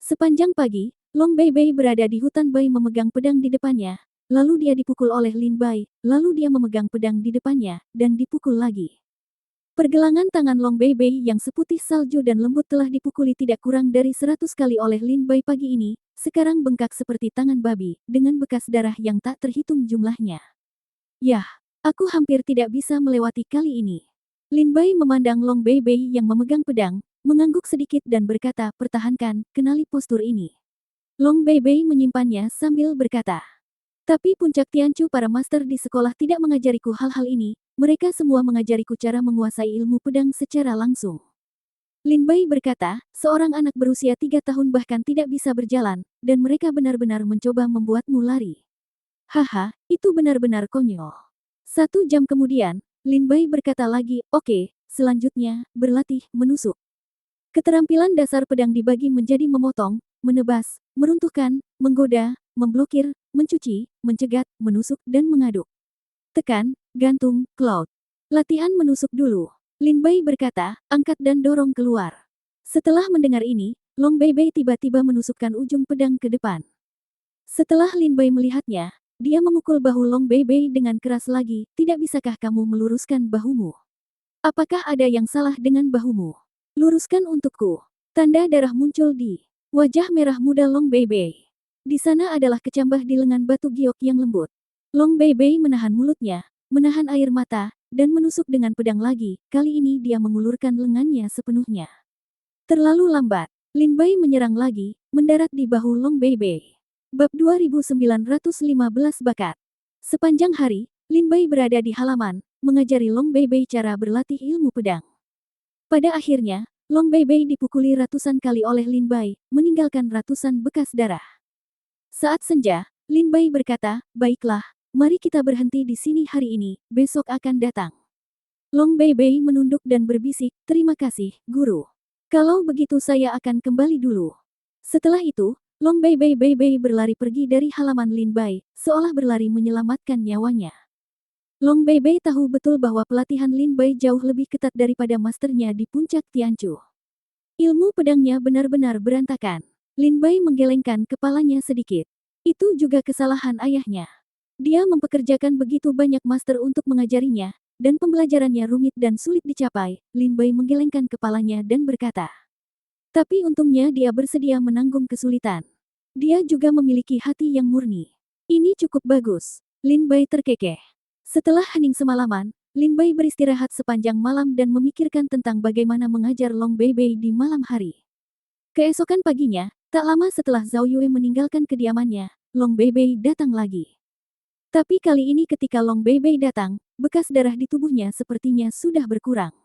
Sepanjang pagi, Long Bei berada di hutan Bai memegang pedang di depannya. Lalu dia dipukul oleh Lin Bai, lalu dia memegang pedang di depannya, dan dipukul lagi. Pergelangan tangan Long Bei yang seputih salju dan lembut telah dipukuli tidak kurang dari 100 kali oleh Lin Bai pagi ini, sekarang bengkak seperti tangan babi, dengan bekas darah yang tak terhitung jumlahnya. Yah, aku hampir tidak bisa melewati kali ini. Lin Bai memandang Long Bei yang memegang pedang, mengangguk sedikit dan berkata, pertahankan, kenali postur ini. Long Bei menyimpannya sambil berkata, tapi puncak Tiancu para master di sekolah tidak mengajariku hal-hal ini, mereka semua mengajariku cara menguasai ilmu pedang secara langsung. Lin Bai berkata, seorang anak berusia 3 tahun bahkan tidak bisa berjalan, dan mereka benar-benar mencoba membuatmu lari. Haha, itu benar-benar konyol. 1 jam kemudian, Lin Bai berkata lagi, oke, selanjutnya, berlatih, menusuk. Keterampilan dasar pedang dibagi menjadi memotong, menebas, meruntuhkan, menggoda, memblokir, mencuci, mencegat, menusuk, dan mengaduk. Tekan, gantung, cloud. Latihan menusuk dulu. Lin Bai berkata, angkat dan dorong keluar. Setelah mendengar ini, Long Bei tiba-tiba menusukkan ujung pedang ke depan. Setelah Lin Bai melihatnya, dia memukul bahu Long Bei dengan keras lagi, tidak bisakah kamu meluruskan bahumu? Apakah ada yang salah dengan bahumu? Luruskan untukku. Tanda darah muncul di wajah merah muda Long Bei. Di sana adalah kecambah di lengan batu giok yang lembut. Long Bei menahan mulutnya, menahan air mata, dan menusuk dengan pedang lagi. Kali ini dia mengulurkan lengannya sepenuhnya. Terlalu lambat. Lin Bai menyerang lagi, mendarat di bahu Long Bei. Bab 2915 Bakat. Sepanjang hari, Lin Bai berada di halaman, mengajari Long Bei cara berlatih ilmu pedang. Pada akhirnya, Long Bei dipukuli ratusan kali oleh Lin Bai, meninggalkan ratusan bekas darah. Saat senja, Lin Bai berkata, baiklah, mari kita berhenti di sini hari ini, besok akan datang. Long Bei menunduk dan berbisik, terima kasih, guru. Kalau begitu saya akan kembali dulu. Setelah itu, Long Bei berlari pergi dari halaman Lin Bai, seolah berlari menyelamatkan nyawanya. Long Bei tahu betul bahwa pelatihan Lin Bai jauh lebih ketat daripada masternya di puncak Tiancu. Ilmu pedangnya benar-benar berantakan. Lin Bai menggelengkan kepalanya sedikit. Itu juga kesalahan ayahnya. Dia mempekerjakan begitu banyak master untuk mengajarinya, dan pembelajarannya rumit dan sulit dicapai. Lin Bai menggelengkan kepalanya dan berkata. Tapi untungnya dia bersedia menanggung kesulitan. Dia juga memiliki hati yang murni. Ini cukup bagus. Lin Bai terkekeh. Setelah hening semalaman, Lin Bai beristirahat sepanjang malam dan memikirkan tentang bagaimana mengajar Long Bei di malam hari. Keesokan paginya, tak lama setelah Zhao Yue meninggalkan kediamannya, Long Bei datang lagi. Tapi kali ini ketika Long Bei datang, bekas darah di tubuhnya sepertinya sudah berkurang.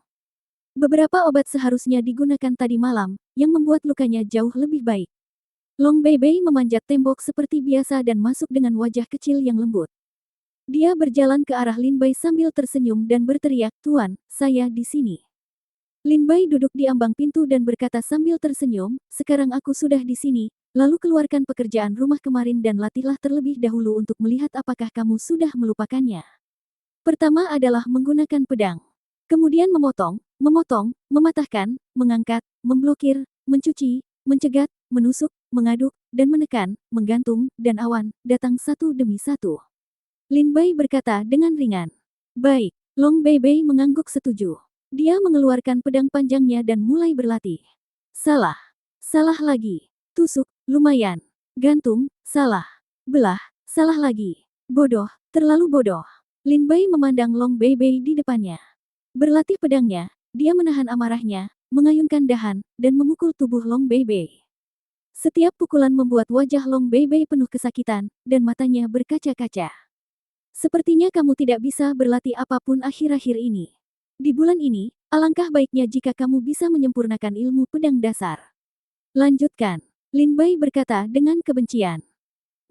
Beberapa obat seharusnya digunakan tadi malam, yang membuat lukanya jauh lebih baik. Long Beibei memanjat tembok seperti biasa dan masuk dengan wajah kecil yang lembut. Dia berjalan ke arah Lin Bai sambil tersenyum dan berteriak, "Tuan, saya di sini." Lin Bai duduk di ambang pintu dan berkata sambil tersenyum, "Sekarang aku sudah di sini, lalu keluarkan pekerjaan rumah kemarin dan latihlah terlebih dahulu untuk melihat apakah kamu sudah melupakannya." Pertama adalah menggunakan pedang. Kemudian memotong, memotong, mematahkan, mengangkat, memblokir, mencuci, mencegat, menusuk, mengaduk, dan menekan, menggantung, dan awan, datang satu demi satu. Lin Bai berkata dengan ringan. "Baik." Long Beibei mengangguk setuju. Dia mengeluarkan pedang panjangnya dan mulai berlatih. Salah. Salah lagi. Tusuk, lumayan. Gantung, salah. Belah, salah lagi. Bodoh, terlalu bodoh. Lin Bai memandang Long Beibei di depannya. Berlatih pedangnya, dia menahan amarahnya, mengayunkan dahan, dan memukul tubuh Long Beibei. Setiap pukulan membuat wajah Long Beibei penuh kesakitan, dan matanya berkaca-kaca. "Sepertinya kamu tidak bisa berlatih apapun akhir-akhir ini. Di bulan ini, alangkah baiknya jika kamu bisa menyempurnakan ilmu pedang dasar." "Lanjutkan," Lin Bai berkata dengan kebencian.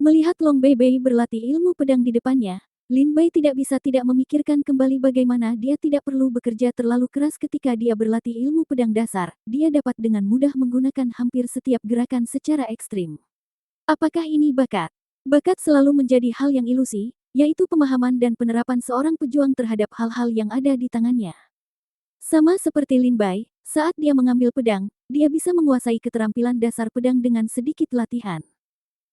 Melihat Long Beibei berlatih ilmu pedang di depannya, Lin Bai tidak bisa tidak memikirkan kembali bagaimana dia tidak perlu bekerja terlalu keras ketika dia berlatih ilmu pedang dasar. Dia dapat dengan mudah menggunakan hampir setiap gerakan secara ekstrim. Apakah ini bakat? Bakat selalu menjadi hal yang ilusi, yaitu pemahaman dan penerapan seorang pejuang terhadap hal-hal yang ada di tangannya. Sama seperti Lin Bai, saat dia mengambil pedang, dia bisa menguasai keterampilan dasar pedang dengan sedikit latihan.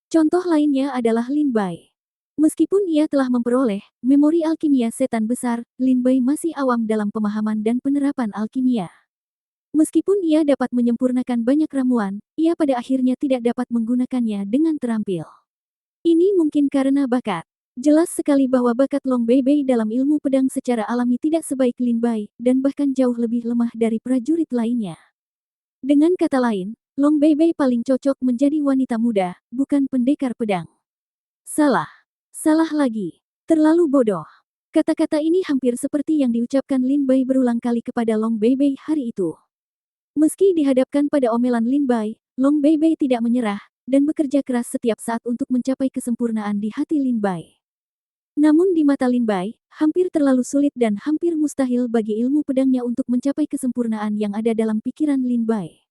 Contoh lainnya adalah Lin Bai. Meskipun ia telah memperoleh memori alkimia setan besar, Lin Bai masih awam dalam pemahaman dan penerapan alkimia. Meskipun ia dapat menyempurnakan banyak ramuan, ia pada akhirnya tidak dapat menggunakannya dengan terampil. Ini mungkin karena bakat. Jelas sekali bahwa bakat Long Beibei dalam ilmu pedang secara alami tidak sebaik Lin Bai, dan bahkan jauh lebih lemah dari prajurit lainnya. Dengan kata lain, Long Beibei paling cocok menjadi wanita muda, bukan pendekar pedang. Salah. Salah lagi. Terlalu bodoh. Kata-kata ini hampir seperti yang diucapkan Lin Bai berulang kali kepada Long Beibei hari itu. Meski dihadapkan pada omelan Lin Bai, Long Beibei tidak menyerah, dan bekerja keras setiap saat untuk mencapai kesempurnaan di hati Lin Bai. Namun di mata Lin Bai, hampir terlalu sulit dan hampir mustahil bagi ilmu pedangnya untuk mencapai kesempurnaan yang ada dalam pikiran Lin Bai.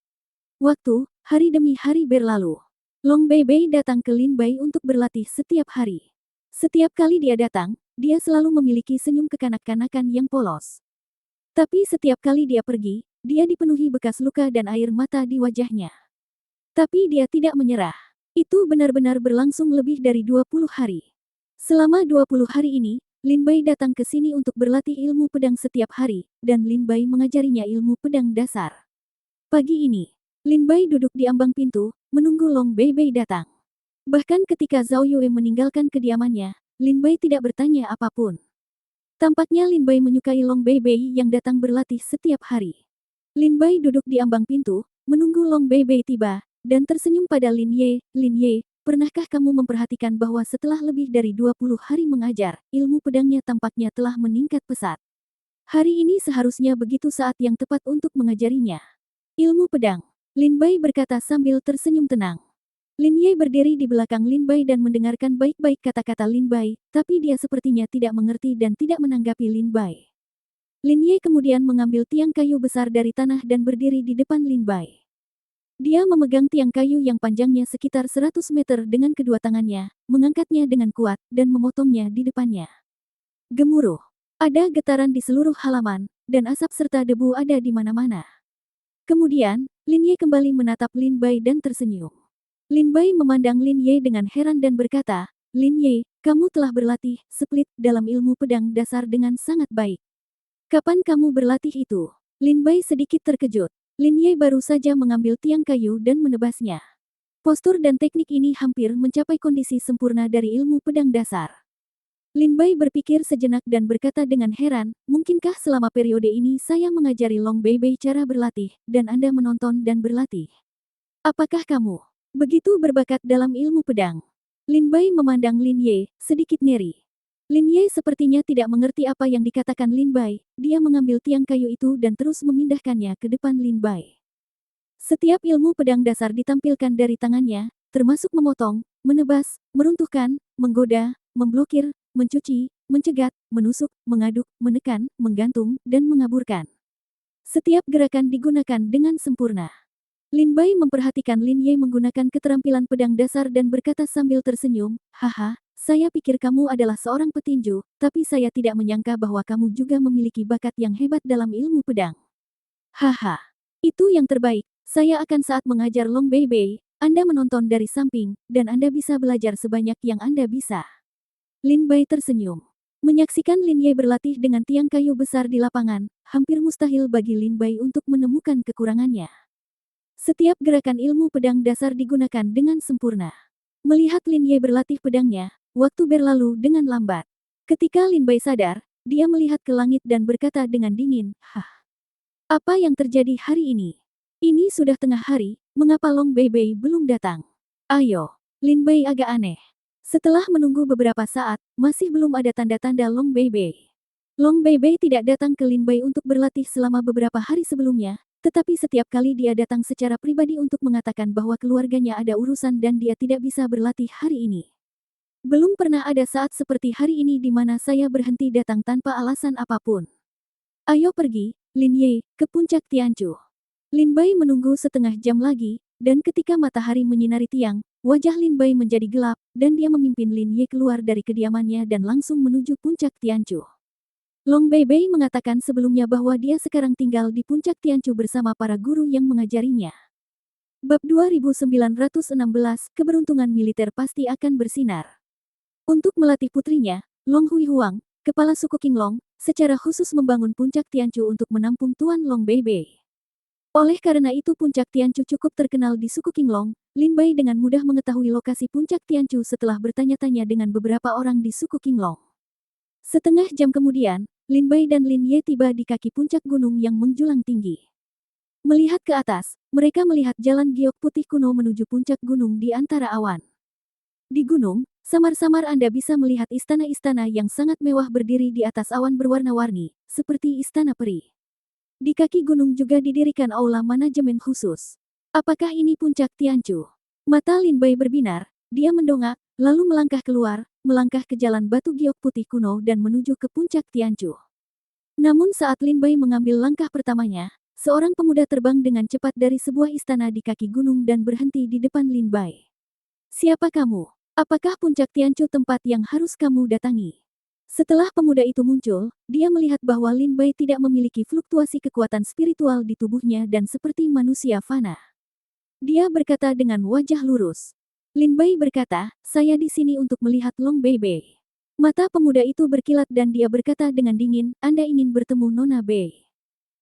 Waktu, hari demi hari berlalu. Long Beibei datang ke Lin Bai untuk berlatih setiap hari. Setiap kali dia datang, dia selalu memiliki senyum kekanak-kanakan yang polos. Tapi setiap kali dia pergi, dia dipenuhi bekas luka dan air mata di wajahnya. Tapi dia tidak menyerah. Itu benar-benar berlangsung lebih dari 20 hari. Selama 20 hari ini, Lin Bai datang ke sini untuk berlatih ilmu pedang setiap hari, dan Lin Bai mengajarinya ilmu pedang dasar. Pagi ini, Lin Bai duduk di ambang pintu, menunggu Long Beibei datang. Bahkan ketika Zhao Yue meninggalkan kediamannya, Lin Bai tidak bertanya apapun. Tampaknya Lin Bai menyukai Long Beibei yang datang berlatih setiap hari. Lin Bai duduk di ambang pintu, menunggu Long Beibei tiba, dan tersenyum pada Lin Ye. "Lin Ye, pernahkah kamu memperhatikan bahwa setelah lebih dari 20 hari mengajar, ilmu pedangnya tampaknya telah meningkat pesat? Hari ini seharusnya begitu saat yang tepat untuk mengajarinya." "Ilmu pedang," Lin Bai berkata sambil tersenyum tenang. Lin Ye berdiri di belakang Lin Bai dan mendengarkan baik-baik kata-kata Lin Bai, tapi dia sepertinya tidak mengerti dan tidak menanggapi Lin Bai. Lin Ye kemudian mengambil tiang kayu besar dari tanah dan berdiri di depan Lin Bai. Dia memegang tiang kayu yang panjangnya sekitar 100 meter dengan kedua tangannya, mengangkatnya dengan kuat, dan memotongnya di depannya. Gemuruh. Ada getaran di seluruh halaman, dan asap serta debu ada di mana-mana. Kemudian, Lin Ye kembali menatap Lin Bai dan tersenyum. Lin Bai memandang Lin Ye dengan heran dan berkata, "Lin Ye, kamu telah berlatih, split, dalam ilmu pedang dasar dengan sangat baik. Kapan kamu berlatih itu?" Lin Bai sedikit terkejut. Lin Ye baru saja mengambil tiang kayu dan menebasnya. Postur dan teknik ini hampir mencapai kondisi sempurna dari ilmu pedang dasar. Lin Bai berpikir sejenak dan berkata dengan heran, "Mungkinkah selama periode ini saya mengajari Long Beibei cara berlatih, dan Anda menonton dan berlatih? Apakah kamu begitu berbakat dalam ilmu pedang?" Lin Bai memandang Lin Ye, sedikit ngeri. Lin Ye sepertinya tidak mengerti apa yang dikatakan Lin Bai. Dia mengambil tiang kayu itu dan terus memindahkannya ke depan Lin Bai. Setiap ilmu pedang dasar ditampilkan dari tangannya, termasuk memotong, menebas, meruntuhkan, menggoda, memblokir, mencuci, mencegat, menusuk, mengaduk, menekan, menggantung, dan mengaburkan. Setiap gerakan digunakan dengan sempurna. Lin Bai memperhatikan Lin Ye menggunakan keterampilan pedang dasar dan berkata sambil tersenyum, "Haha, saya pikir kamu adalah seorang petinju, tapi saya tidak menyangka bahwa kamu juga memiliki bakat yang hebat dalam ilmu pedang. Haha, itu yang terbaik. Saya akan saat mengajar Long Bei Bei, Anda menonton dari samping, dan Anda bisa belajar sebanyak yang Anda bisa." Lin Bai tersenyum. Menyaksikan Lin Ye berlatih dengan tiang kayu besar di lapangan, hampir mustahil bagi Lin Bai untuk menemukan kekurangannya. Setiap gerakan ilmu pedang dasar digunakan dengan sempurna. Melihat Lin Ye berlatih pedangnya, waktu berlalu dengan lambat. Ketika Lin Bai sadar, dia melihat ke langit dan berkata dengan dingin, "Hah, apa yang terjadi hari ini? Ini sudah tengah hari, mengapa Long Bei Bei belum datang? Ayo." Lin Bai agak aneh. Setelah menunggu beberapa saat, masih belum ada tanda-tanda Long Bei Bei. Long Bei Bei tidak datang ke Lin Bai untuk berlatih selama beberapa hari sebelumnya, tetapi setiap kali dia datang secara pribadi untuk mengatakan bahwa keluarganya ada urusan dan dia tidak bisa berlatih hari ini. Belum pernah ada saat seperti hari ini di mana saya berhenti datang tanpa alasan apapun. Ayo pergi, Lin Ye, ke puncak Tianchu. Lin Bai menunggu setengah jam lagi, dan ketika matahari menyinari tiang, wajah Lin Bai menjadi gelap, dan dia memimpin Lin Ye keluar dari kediamannya dan langsung menuju puncak Tianchu. Long Bei Bei mengatakan sebelumnya bahwa dia sekarang tinggal di puncak Tianchu bersama para guru yang mengajarinya. Bab 2916, Keberuntungan Militer Pasti Akan Bersinar. Untuk melatih putrinya, Long Hui Huang, kepala suku Qinglong, secara khusus membangun puncak Tianchu untuk menampung Tuan Long Bei Bei. Oleh karena itu puncak Tianchu cukup terkenal di suku Qinglong. Lin Bai dengan mudah mengetahui lokasi puncak Tianchu setelah bertanya-tanya dengan beberapa orang di suku Qinglong. Setengah jam kemudian, Lin Bai dan Lin Ye tiba di kaki puncak gunung yang menjulang tinggi. Melihat ke atas, mereka melihat jalan giok putih kuno menuju puncak gunung di antara awan. Di gunung, samar-samar Anda bisa melihat istana-istana yang sangat mewah berdiri di atas awan berwarna-warni, seperti istana peri. Di kaki gunung juga didirikan aula manajemen khusus. Apakah ini puncak Tianchu? Mata Lin Bai berbinar, dia mendongak, lalu melangkah keluar, melangkah ke jalan batu giok putih kuno dan menuju ke puncak Tianchu. Namun saat Lin Bai mengambil langkah pertamanya, seorang pemuda terbang dengan cepat dari sebuah istana di kaki gunung dan berhenti di depan Lin Bai. "Siapa kamu? Apakah puncak Tianchu tempat yang harus kamu datangi?" Setelah pemuda itu muncul, dia melihat bahwa Lin Bai tidak memiliki fluktuasi kekuatan spiritual di tubuhnya dan seperti manusia fana. Dia berkata dengan wajah lurus. Lin Bai berkata, "Saya di sini untuk melihat Long Bei Bei." Mata pemuda itu berkilat dan dia berkata dengan dingin, "Anda ingin bertemu Nona Bei."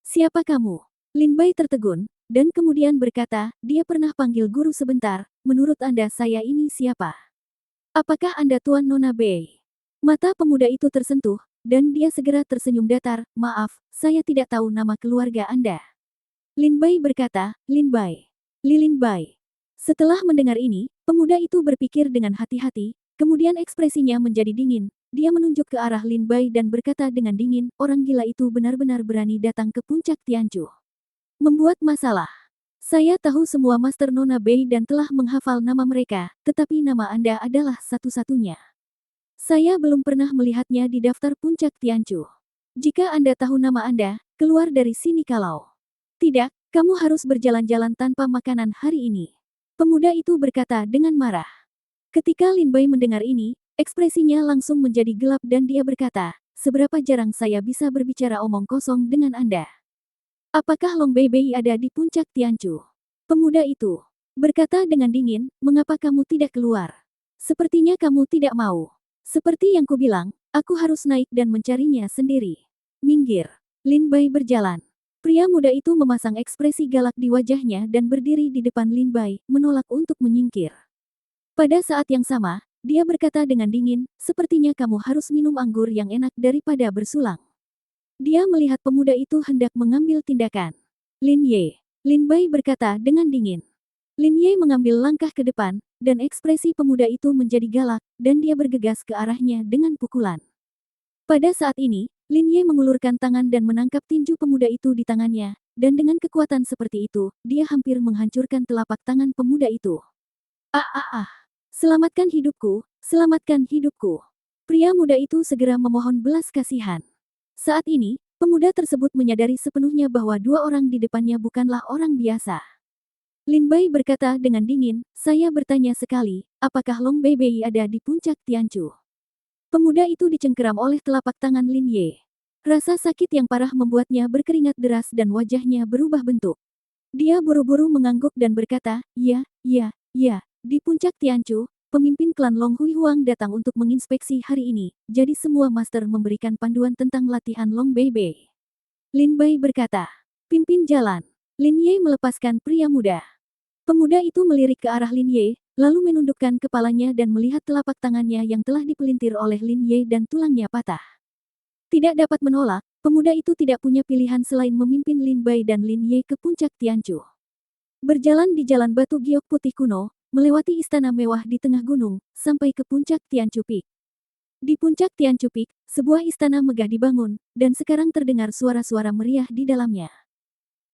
"Siapa kamu?" Lin Bai tertegun, dan kemudian berkata, "Dia pernah panggil guru sebentar, menurut Anda saya ini siapa? Apakah Anda Tuan Nona Bei?" Mata pemuda itu tersentuh, dan dia segera tersenyum datar, "Maaf, saya tidak tahu nama keluarga Anda." Lin Bai berkata, "Lin Bai. Lin Bai." Setelah mendengar ini, pemuda itu berpikir dengan hati-hati, kemudian ekspresinya menjadi dingin. Dia menunjuk ke arah Lin Bai dan berkata dengan dingin, "Orang gila itu benar-benar berani datang ke puncak Tianchu. Membuat masalah. Saya tahu semua Master Nona Bei dan telah menghafal nama mereka, tetapi nama Anda adalah satu-satunya. Saya belum pernah melihatnya di daftar puncak Tianchu. Jika Anda tahu nama Anda, keluar dari sini kalau tidak, kamu harus berjalan-jalan tanpa makanan hari ini." Pemuda itu berkata dengan marah. Ketika Lin Bai mendengar ini, ekspresinya langsung menjadi gelap dan dia berkata, "Seberapa jarang saya bisa berbicara omong kosong dengan Anda? Apakah Long Bei Bei ada di puncak Tianchu?" Pemuda itu berkata dengan dingin, "Mengapa kamu tidak keluar? Sepertinya kamu tidak mau. Seperti yang kubilang, aku harus naik dan mencarinya sendiri. Minggir." Lin Bai berjalan. Pria muda itu memasang ekspresi galak di wajahnya dan berdiri di depan Lin Bai, menolak untuk menyingkir. Pada saat yang sama, dia berkata dengan dingin, "Sepertinya kamu harus minum anggur yang enak daripada bersulang." Dia melihat pemuda itu hendak mengambil tindakan. "Lin Ye." Lin Bai berkata dengan dingin. Lin Ye mengambil langkah ke depan, dan ekspresi pemuda itu menjadi galak, dan dia bergegas ke arahnya dengan pukulan. Pada saat ini, Lin Ye mengulurkan tangan dan menangkap tinju pemuda itu di tangannya, dan dengan kekuatan seperti itu, dia hampir menghancurkan telapak tangan pemuda itu. Ah ah ah. Selamatkan hidupku, selamatkan hidupku. Pria muda itu segera memohon belas kasihan. Saat ini, pemuda tersebut menyadari sepenuhnya bahwa dua orang di depannya bukanlah orang biasa. Lin Bai berkata dengan dingin, saya bertanya sekali, apakah Long Beibei ada di puncak Tianchu? Pemuda itu dicengkeram oleh telapak tangan Lin Ye. Rasa sakit yang parah membuatnya berkeringat deras dan wajahnya berubah bentuk. Dia buru-buru mengangguk dan berkata, ya, di puncak Tianchu, pemimpin klan Long Hui Huang datang untuk menginspeksi hari ini, jadi semua master memberikan panduan tentang latihan Long Beibei. Lin Bai berkata, pimpin jalan. Lin Ye melepaskan pria muda. Pemuda itu melirik ke arah Lin Ye, lalu menundukkan kepalanya dan melihat telapak tangannya yang telah dipelintir oleh Lin Ye dan tulangnya patah. Tidak dapat menolak, pemuda itu tidak punya pilihan selain memimpin Lin Bai dan Lin Ye ke puncak Tianchu. Berjalan di jalan batu giok putih kuno, melewati istana mewah di tengah gunung, sampai ke puncak Tianchu Peak. Di puncak Tianchu Peak, sebuah istana megah dibangun, dan sekarang terdengar suara-suara meriah di dalamnya.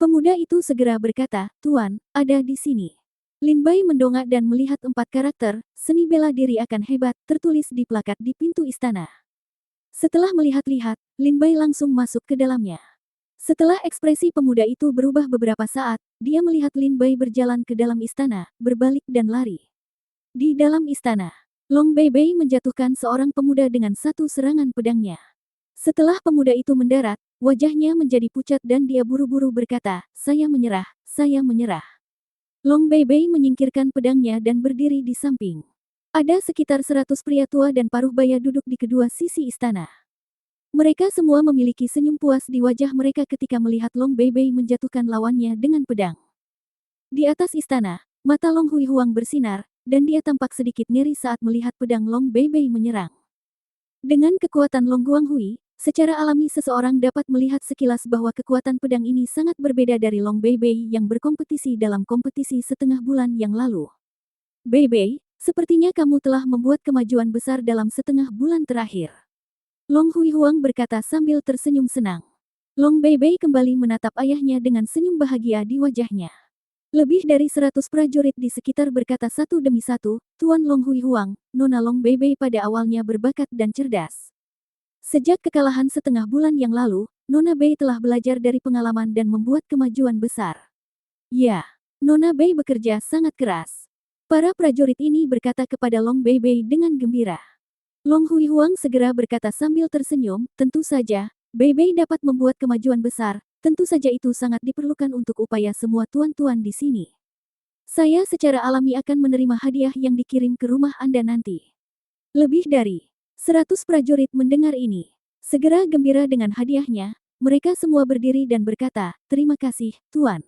Pemuda itu segera berkata, Tuan, ada di sini. Lin Bai mendongak dan melihat 4 karakter, seni bela diri akan hebat, tertulis di plakat di pintu istana. Setelah melihat-lihat, Lin Bai langsung masuk ke dalamnya. Setelah ekspresi pemuda itu berubah beberapa saat, dia melihat Lin Bai berjalan ke dalam istana, berbalik dan lari. Di dalam istana, Long Beibei menjatuhkan seorang pemuda dengan satu serangan pedangnya. Setelah pemuda itu mendarat, wajahnya menjadi pucat dan dia buru-buru berkata, saya menyerah, saya menyerah. Long Beibei menyingkirkan pedangnya dan berdiri di samping. Ada sekitar 100 pria tua dan paruh baya duduk di kedua sisi istana. Mereka semua memiliki senyum puas di wajah mereka ketika melihat Long Beibei menjatuhkan lawannya dengan pedang. Di atas istana, mata Long Hui Huang bersinar, dan dia tampak sedikit ngeri saat melihat pedang Long Beibei menyerang. Dengan kekuatan Long Guanghui, secara alami seseorang dapat melihat sekilas bahwa kekuatan pedang ini sangat berbeda dari Long Beibei yang berkompetisi dalam kompetisi setengah bulan yang lalu. Beibei, sepertinya kamu telah membuat kemajuan besar dalam setengah bulan terakhir. Long Hui Huang berkata sambil tersenyum senang. Long Beibei kembali menatap ayahnya dengan senyum bahagia di wajahnya. Lebih dari 100 prajurit di sekitar berkata satu demi satu, Tuan Long Hui Huang, Nona Long Beibei pada awalnya berbakat dan cerdas. Sejak kekalahan setengah bulan yang lalu, Nona Bei telah belajar dari pengalaman dan membuat kemajuan besar. Ya, Nona Bei bekerja sangat keras. Para prajurit ini berkata kepada Long Beibei dengan gembira. Long Hui Huang segera berkata sambil tersenyum, tentu saja, Beibei dapat membuat kemajuan besar, tentu saja itu sangat diperlukan untuk upaya semua tuan-tuan di sini. Saya secara alami akan menerima hadiah yang dikirim ke rumah Anda nanti. Lebih dari 100 prajurit mendengar ini. Segera gembira dengan hadiahnya, mereka semua berdiri dan berkata, terima kasih, Tuan.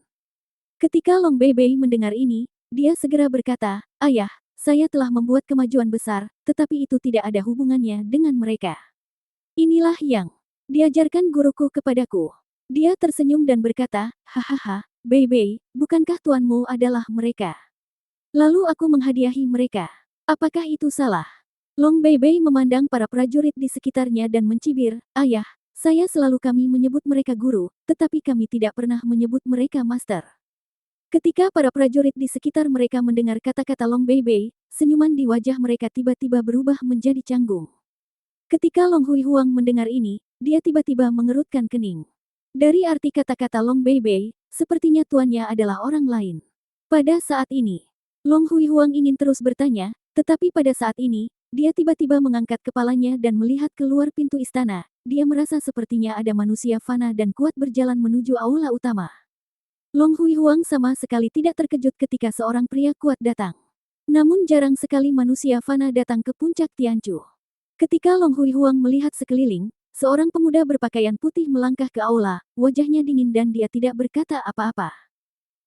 Ketika Long Beibei mendengar ini, dia segera berkata, ayah, saya telah membuat kemajuan besar, tetapi itu tidak ada hubungannya dengan mereka. Inilah yang diajarkan guruku kepadaku. Dia tersenyum dan berkata, hahaha, Beibei, bukankah tuanmu adalah mereka? Lalu aku menghadiahi mereka. Apakah itu salah? Long Beibei memandang para prajurit di sekitarnya dan mencibir, ayah, saya selalu kami menyebut mereka guru, tetapi kami tidak pernah menyebut mereka master. Ketika para prajurit di sekitar mereka mendengar kata-kata Long Beibei, senyuman di wajah mereka tiba-tiba berubah menjadi canggung. Ketika Long Hui Huang mendengar ini, dia tiba-tiba mengerutkan kening. Dari arti kata-kata Long Beibei, sepertinya tuannya adalah orang lain. Pada saat ini, Long Hui Huang ingin terus bertanya, tetapi pada saat ini, dia tiba-tiba mengangkat kepalanya dan melihat keluar pintu istana. Dia merasa sepertinya ada manusia fana dan kuat berjalan menuju aula utama. Long Hui Huang sama sekali tidak terkejut ketika seorang pria kuat datang. Namun jarang sekali manusia fana datang ke puncak Tianchu. Ketika Long Hui Huang melihat sekeliling, seorang pemuda berpakaian putih melangkah ke aula, wajahnya dingin dan dia tidak berkata apa-apa.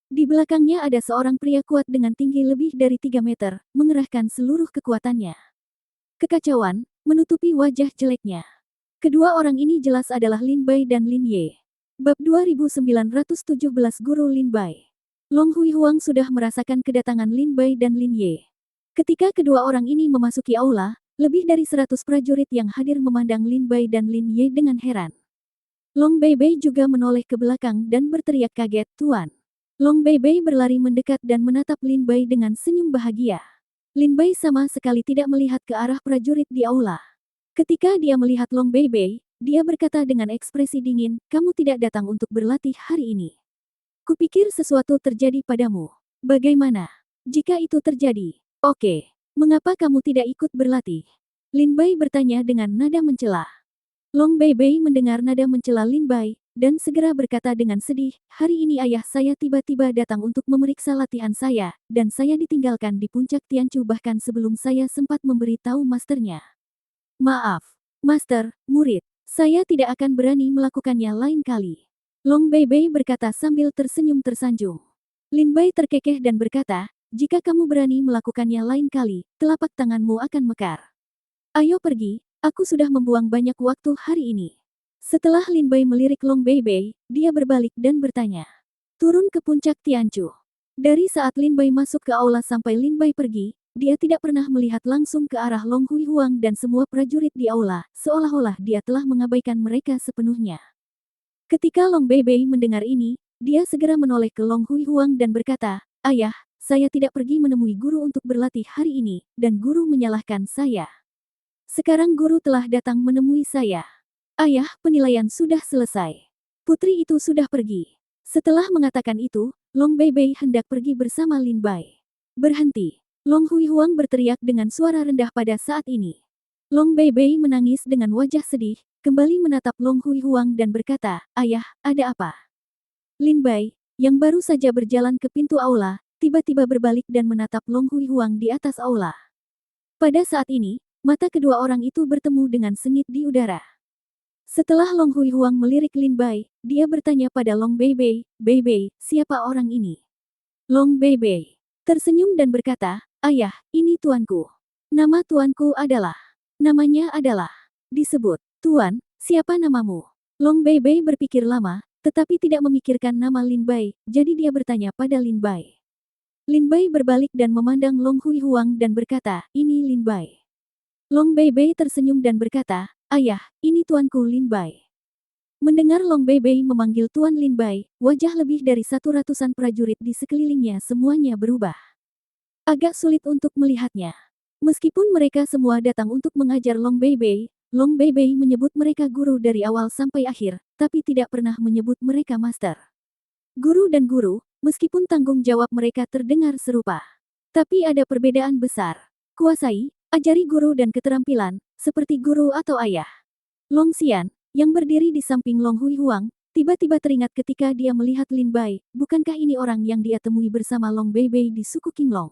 Di belakangnya ada seorang pria kuat dengan tinggi lebih dari 3 meter, mengerahkan seluruh kekuatannya. Kekacauan menutupi wajah jeleknya. Kedua orang ini jelas adalah Lin Bai dan Lin Ye. Bab 2917 Guru Lin Bai. Long Hui Huang sudah merasakan kedatangan Lin Bai dan Lin Ye. Ketika kedua orang ini memasuki aula, Lebih dari 100 prajurit yang hadir memandang Lin Bai dan Lin Ye dengan heran. Long Beibei juga menoleh ke belakang dan berteriak kaget, "Tuan!" Long Beibei berlari mendekat dan menatap Lin Bai dengan senyum bahagia. Lin Bai sama sekali tidak melihat ke arah prajurit di aula. Ketika dia melihat Long Beibei, dia berkata dengan ekspresi dingin, "Kamu tidak datang untuk berlatih hari ini. Kupikir sesuatu terjadi padamu. Bagaimana jika itu terjadi? Oke, mengapa kamu tidak ikut berlatih?" Lin Bai bertanya dengan nada mencela. Long Beibei mendengar nada mencela Lin Bai, dan segera berkata dengan sedih, "Hari ini ayah saya tiba-tiba datang untuk memeriksa latihan saya, dan saya ditinggalkan di puncak Tianchu bahkan sebelum saya sempat memberitahu masternya. Maaf, master, murid, saya tidak akan berani melakukannya lain kali." Long Beibei berkata sambil tersenyum tersanjung. Lin Bai terkekeh dan berkata, "Jika kamu berani melakukannya lain kali, telapak tanganmu akan mekar. Ayo pergi, aku sudah membuang banyak waktu hari ini." Setelah Lin Bai melirik Long Beibei, dia berbalik dan bertanya. Turun ke puncak Tianchu. Dari saat Lin Bai masuk ke aula sampai Lin Bai pergi, dia tidak pernah melihat langsung ke arah Long Hui Huang dan semua prajurit di aula, seolah-olah dia telah mengabaikan mereka sepenuhnya. Ketika Long Beibei mendengar ini, dia segera menoleh ke Long Hui Huang dan berkata, "Ayah, saya tidak pergi menemui guru untuk berlatih hari ini, dan guru menyalahkan saya. Sekarang guru telah datang menemui saya. Ayah, penilaian sudah selesai. Putri itu sudah pergi." Setelah mengatakan itu, Long Beibei hendak pergi bersama Lin Bai. "Berhenti!" Long Hui Huang berteriak dengan suara rendah pada saat ini. Long Beibei menangis dengan wajah sedih, kembali menatap Long Hui Huang dan berkata, "Ayah, ada apa?" Lin Bai, yang baru saja berjalan ke pintu aula, tiba-tiba berbalik dan menatap Long Hui Huang di atas aula. Pada saat ini, mata kedua orang itu bertemu dengan sengit di udara. Setelah Long Hui Huang melirik Lin Bai, dia bertanya pada Long Beibei, "Beibei, siapa orang ini?" Long Beibei tersenyum dan berkata, "Ayah, ini tuanku. Nama tuanku adalah..." Namanya adalah. Disebut, "Tuan, siapa namamu?" Long Beibei berpikir lama, tetapi tidak memikirkan nama Lin Bai, jadi dia bertanya pada Lin Bai. Lin Bai berbalik dan memandang Long Hui Huang dan berkata, "Ini Lin Bai." Long Beibei tersenyum dan berkata, "Ayah, ini tuanku Lin Bai." Mendengar Long Beibei memanggil Tuan Lin Bai, wajah lebih dari 100-an prajurit di sekelilingnya semuanya berubah. Agak sulit untuk melihatnya. Meskipun mereka semua datang untuk mengajar Long Beibei, Long Beibei menyebut mereka guru dari awal sampai akhir, tapi tidak pernah menyebut mereka master. Guru dan guru, meskipun tanggung jawab mereka terdengar serupa. Tapi ada perbedaan besar. Kuasai, ajari guru dan keterampilan, seperti guru atau ayah. Long Xian, yang berdiri di samping Long Hui Huang, tiba-tiba teringat ketika dia melihat Lin Bai, bukankah ini orang yang dia temui bersama Long Beibei di suku Qinglong?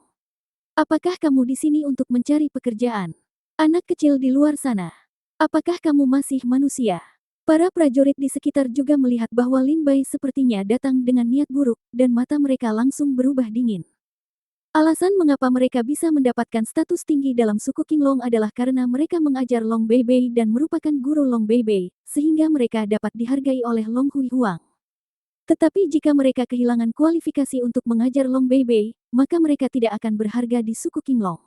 "Apakah kamu di sini untuk mencari pekerjaan? Anak kecil di luar sana. Apakah kamu masih manusia?" Para prajurit di sekitar juga melihat bahwa Lin Bai sepertinya datang dengan niat buruk, dan mata mereka langsung berubah dingin. Alasan mengapa mereka bisa mendapatkan status tinggi dalam suku Qinglong adalah karena mereka mengajar Long Beibei dan merupakan guru Long Beibei, sehingga mereka dapat dihargai oleh Long Hui Huang. Tetapi jika mereka kehilangan kualifikasi untuk mengajar Long Beibei, maka mereka tidak akan berharga di suku Qinglong.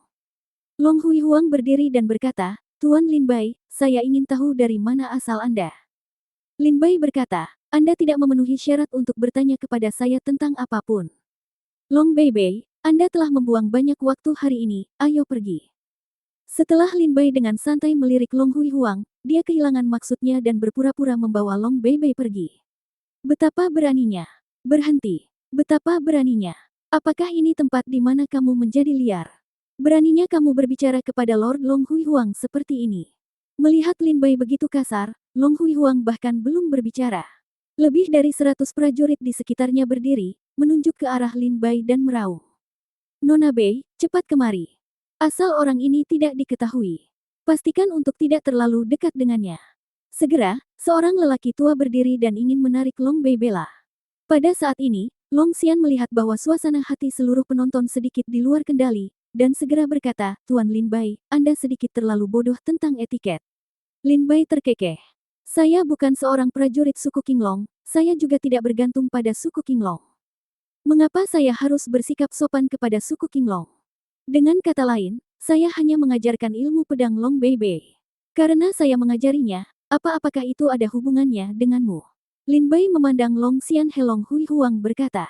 Long Hui Huang berdiri dan berkata, "Tuan Lin Bai, saya ingin tahu dari mana asal Anda." Lin Bai berkata, "Anda tidak memenuhi syarat untuk bertanya kepada saya tentang apapun. Long Beibei, Anda telah membuang banyak waktu hari ini, ayo pergi." Setelah Lin Bai dengan santai melirik Long Hui Huang, dia kehilangan maksudnya dan berpura-pura membawa Long Beibei pergi. "Betapa beraninya. Berhenti. Betapa beraninya. Apakah ini tempat di mana kamu menjadi liar? Beraninya kamu berbicara kepada Lord Long Hui Huang seperti ini." Melihat Lin Bai begitu kasar, Long Hui Huang bahkan belum berbicara. Lebih dari 100 prajurit di sekitarnya berdiri, menunjuk ke arah Lin Bai dan meraung. "Nona Bei, cepat kemari. Asal orang ini tidak diketahui. Pastikan untuk tidak terlalu dekat dengannya." Segera, seorang lelaki tua berdiri dan ingin menarik Long Bei bela. Pada saat ini, Long Xian melihat bahwa suasana hati seluruh penonton sedikit di luar kendali, dan segera berkata, "Tuan Lin Bai, Anda sedikit terlalu bodoh tentang etiket." Lin Bai terkekeh. "Saya bukan seorang prajurit suku Qinglong, saya juga tidak bergantung pada suku Qinglong. Mengapa saya harus bersikap sopan kepada suku Qinglong?" Dengan kata lain, saya hanya mengajarkan ilmu pedang Long Beibei. Karena saya mengajarinya, apakah itu ada hubungannya denganmu? Lin Bai memandang Long Xian He Long Hui Huang berkata.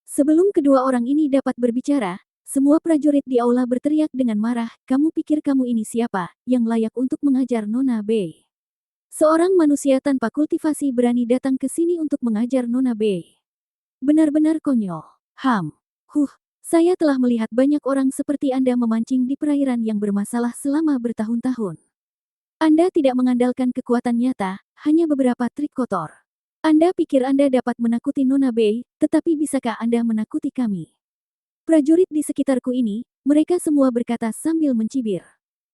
Sebelum kedua orang ini dapat berbicara, semua prajurit di aula berteriak dengan marah, kamu pikir kamu ini siapa, yang layak untuk mengajar Nona Bei? Seorang manusia tanpa kultivasi berani datang ke sini untuk mengajar Nona Bei. Benar-benar konyol. Saya telah melihat banyak orang seperti Anda memancing di perairan yang bermasalah selama bertahun-tahun. Anda tidak mengandalkan kekuatan nyata, hanya beberapa trik kotor. Anda pikir Anda dapat menakuti Nona Bei, tetapi bisakah Anda menakuti kami? Prajurit di sekitarku ini, mereka semua berkata sambil mencibir.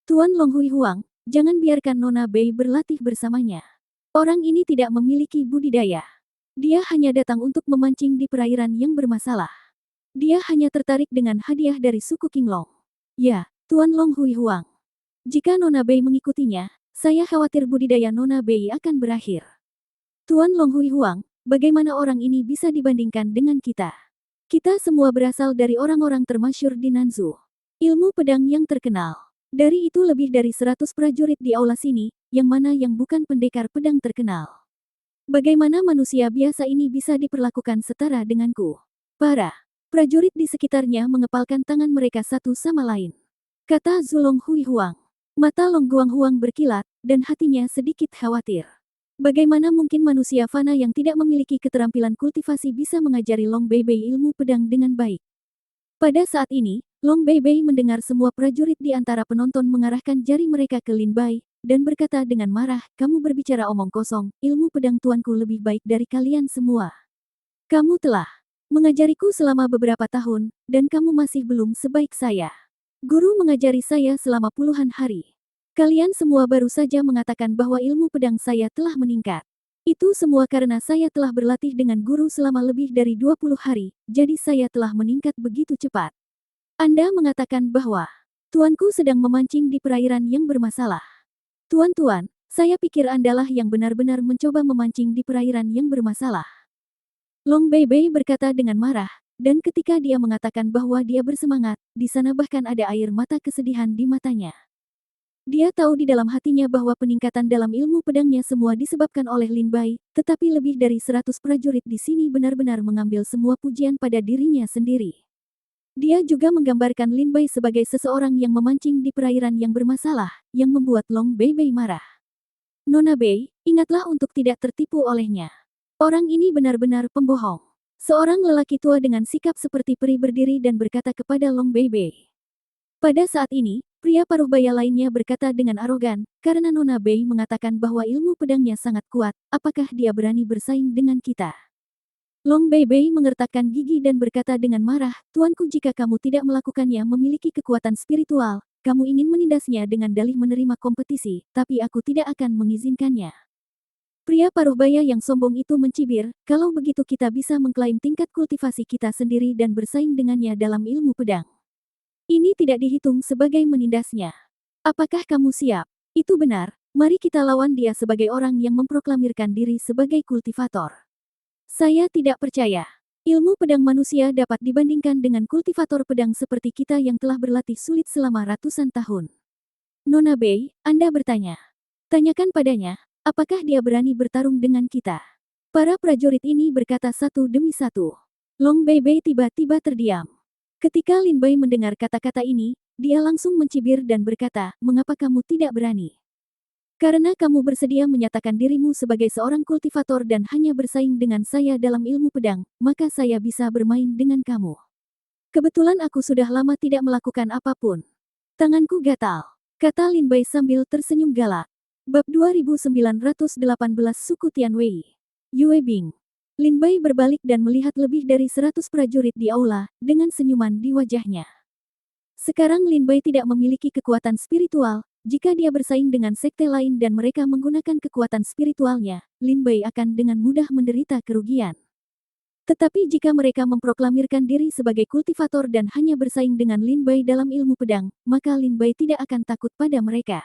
Tuan Long Hui Huang, jangan biarkan Nona Bei berlatih bersamanya. Orang ini tidak memiliki budidaya. Dia hanya datang untuk memancing di perairan yang bermasalah. Dia hanya tertarik dengan hadiah dari suku Qinglong. Ya, Tuan Long Hui Huang. Jika Nona Bei mengikutinya, saya khawatir budidaya Nona Bei akan berakhir. Tuan Long Hui Huang, bagaimana orang ini bisa dibandingkan dengan kita? Kita semua berasal dari orang-orang termasyhur di Nanzhou. Ilmu pedang yang terkenal. Dari itu lebih dari 100 prajurit di aula sini, yang mana yang bukan pendekar pedang terkenal. Bagaimana manusia biasa ini bisa diperlakukan setara denganku? Para prajurit di sekitarnya mengepalkan tangan mereka satu sama lain. Kata Zulong Hui Huang. Mata Long Guang Huang berkilat, dan hatinya sedikit khawatir. Bagaimana mungkin manusia fana yang tidak memiliki keterampilan kultivasi bisa mengajari Long Beibei ilmu pedang dengan baik? Pada saat ini, Long Beibei mendengar semua prajurit di antara penonton mengarahkan jari mereka ke Lin Bai, dan berkata dengan marah, kamu berbicara omong kosong, ilmu pedang tuanku lebih baik dari kalian semua. Kamu telah mengajariku selama beberapa tahun, dan kamu masih belum sebaik saya. Guru mengajari saya selama puluhan hari. Kalian semua baru saja mengatakan bahwa ilmu pedang saya telah meningkat. Itu semua karena saya telah berlatih dengan guru selama lebih dari 20 hari, jadi saya telah meningkat begitu cepat. Anda mengatakan bahwa tuanku sedang memancing di perairan yang bermasalah. Tuan-tuan, saya pikir Andalah yang benar-benar mencoba memancing di perairan yang bermasalah. Long Beibei berkata dengan marah, dan ketika dia mengatakan bahwa dia bersemangat, di sana bahkan ada air mata kesedihan di matanya. Dia tahu di dalam hatinya bahwa peningkatan dalam ilmu pedangnya semua disebabkan oleh Lin Bai, tetapi lebih dari 100 prajurit di sini benar-benar mengambil semua pujian pada dirinya sendiri. Dia juga menggambarkan Lin Bai sebagai seseorang yang memancing di perairan yang bermasalah, yang membuat Long Beibei marah. Nona Bei, ingatlah untuk tidak tertipu olehnya. Orang ini benar-benar pembohong. Seorang lelaki tua dengan sikap seperti peri berdiri dan berkata kepada Long Beibei. Pada saat ini, pria paruh baya lainnya berkata dengan arogan, karena Nona Bei mengatakan bahwa ilmu pedangnya sangat kuat, apakah dia berani bersaing dengan kita? Long Beibei mengertakkan gigi dan berkata dengan marah, tuanku jika kamu tidak melakukannya memiliki kekuatan spiritual, kamu ingin menindasnya dengan dalih menerima kompetisi, tapi aku tidak akan mengizinkannya. Pria paruh baya yang sombong itu mencibir, kalau begitu kita bisa mengklaim tingkat kultivasi kita sendiri dan bersaing dengannya dalam ilmu pedang. Ini tidak dihitung sebagai menindasnya. Apakah kamu siap? Itu benar, mari kita lawan dia sebagai orang yang memproklamirkan diri sebagai kultivator. Saya tidak percaya. Ilmu pedang manusia dapat dibandingkan dengan kultivator pedang seperti kita yang telah berlatih sulit selama ratusan tahun. Nona Bei, Anda bertanya. Tanyakan padanya, apakah dia berani bertarung dengan kita? Para prajurit ini berkata satu demi satu. Long Beibei tiba-tiba terdiam. Ketika Lin Bai mendengar kata-kata ini, dia langsung mencibir dan berkata, mengapa kamu tidak berani? Karena kamu bersedia menyatakan dirimu sebagai seorang kultivator dan hanya bersaing dengan saya dalam ilmu pedang, maka saya bisa bermain dengan kamu. Kebetulan aku sudah lama tidak melakukan apapun. Tanganku gatal, kata Lin Bai sambil tersenyum galak. Bab 2918 Suku Tianwei. Yue Bing. Lin Bai berbalik dan melihat lebih dari 100 prajurit di aula, dengan senyuman di wajahnya. Sekarang Lin Bai tidak memiliki kekuatan spiritual. Jika dia bersaing dengan sekte lain dan mereka menggunakan kekuatan spiritualnya, Lin Bai akan dengan mudah menderita kerugian. Tetapi jika mereka memproklamirkan diri sebagai kultivator dan hanya bersaing dengan Lin Bai dalam ilmu pedang, maka Lin Bai tidak akan takut pada mereka.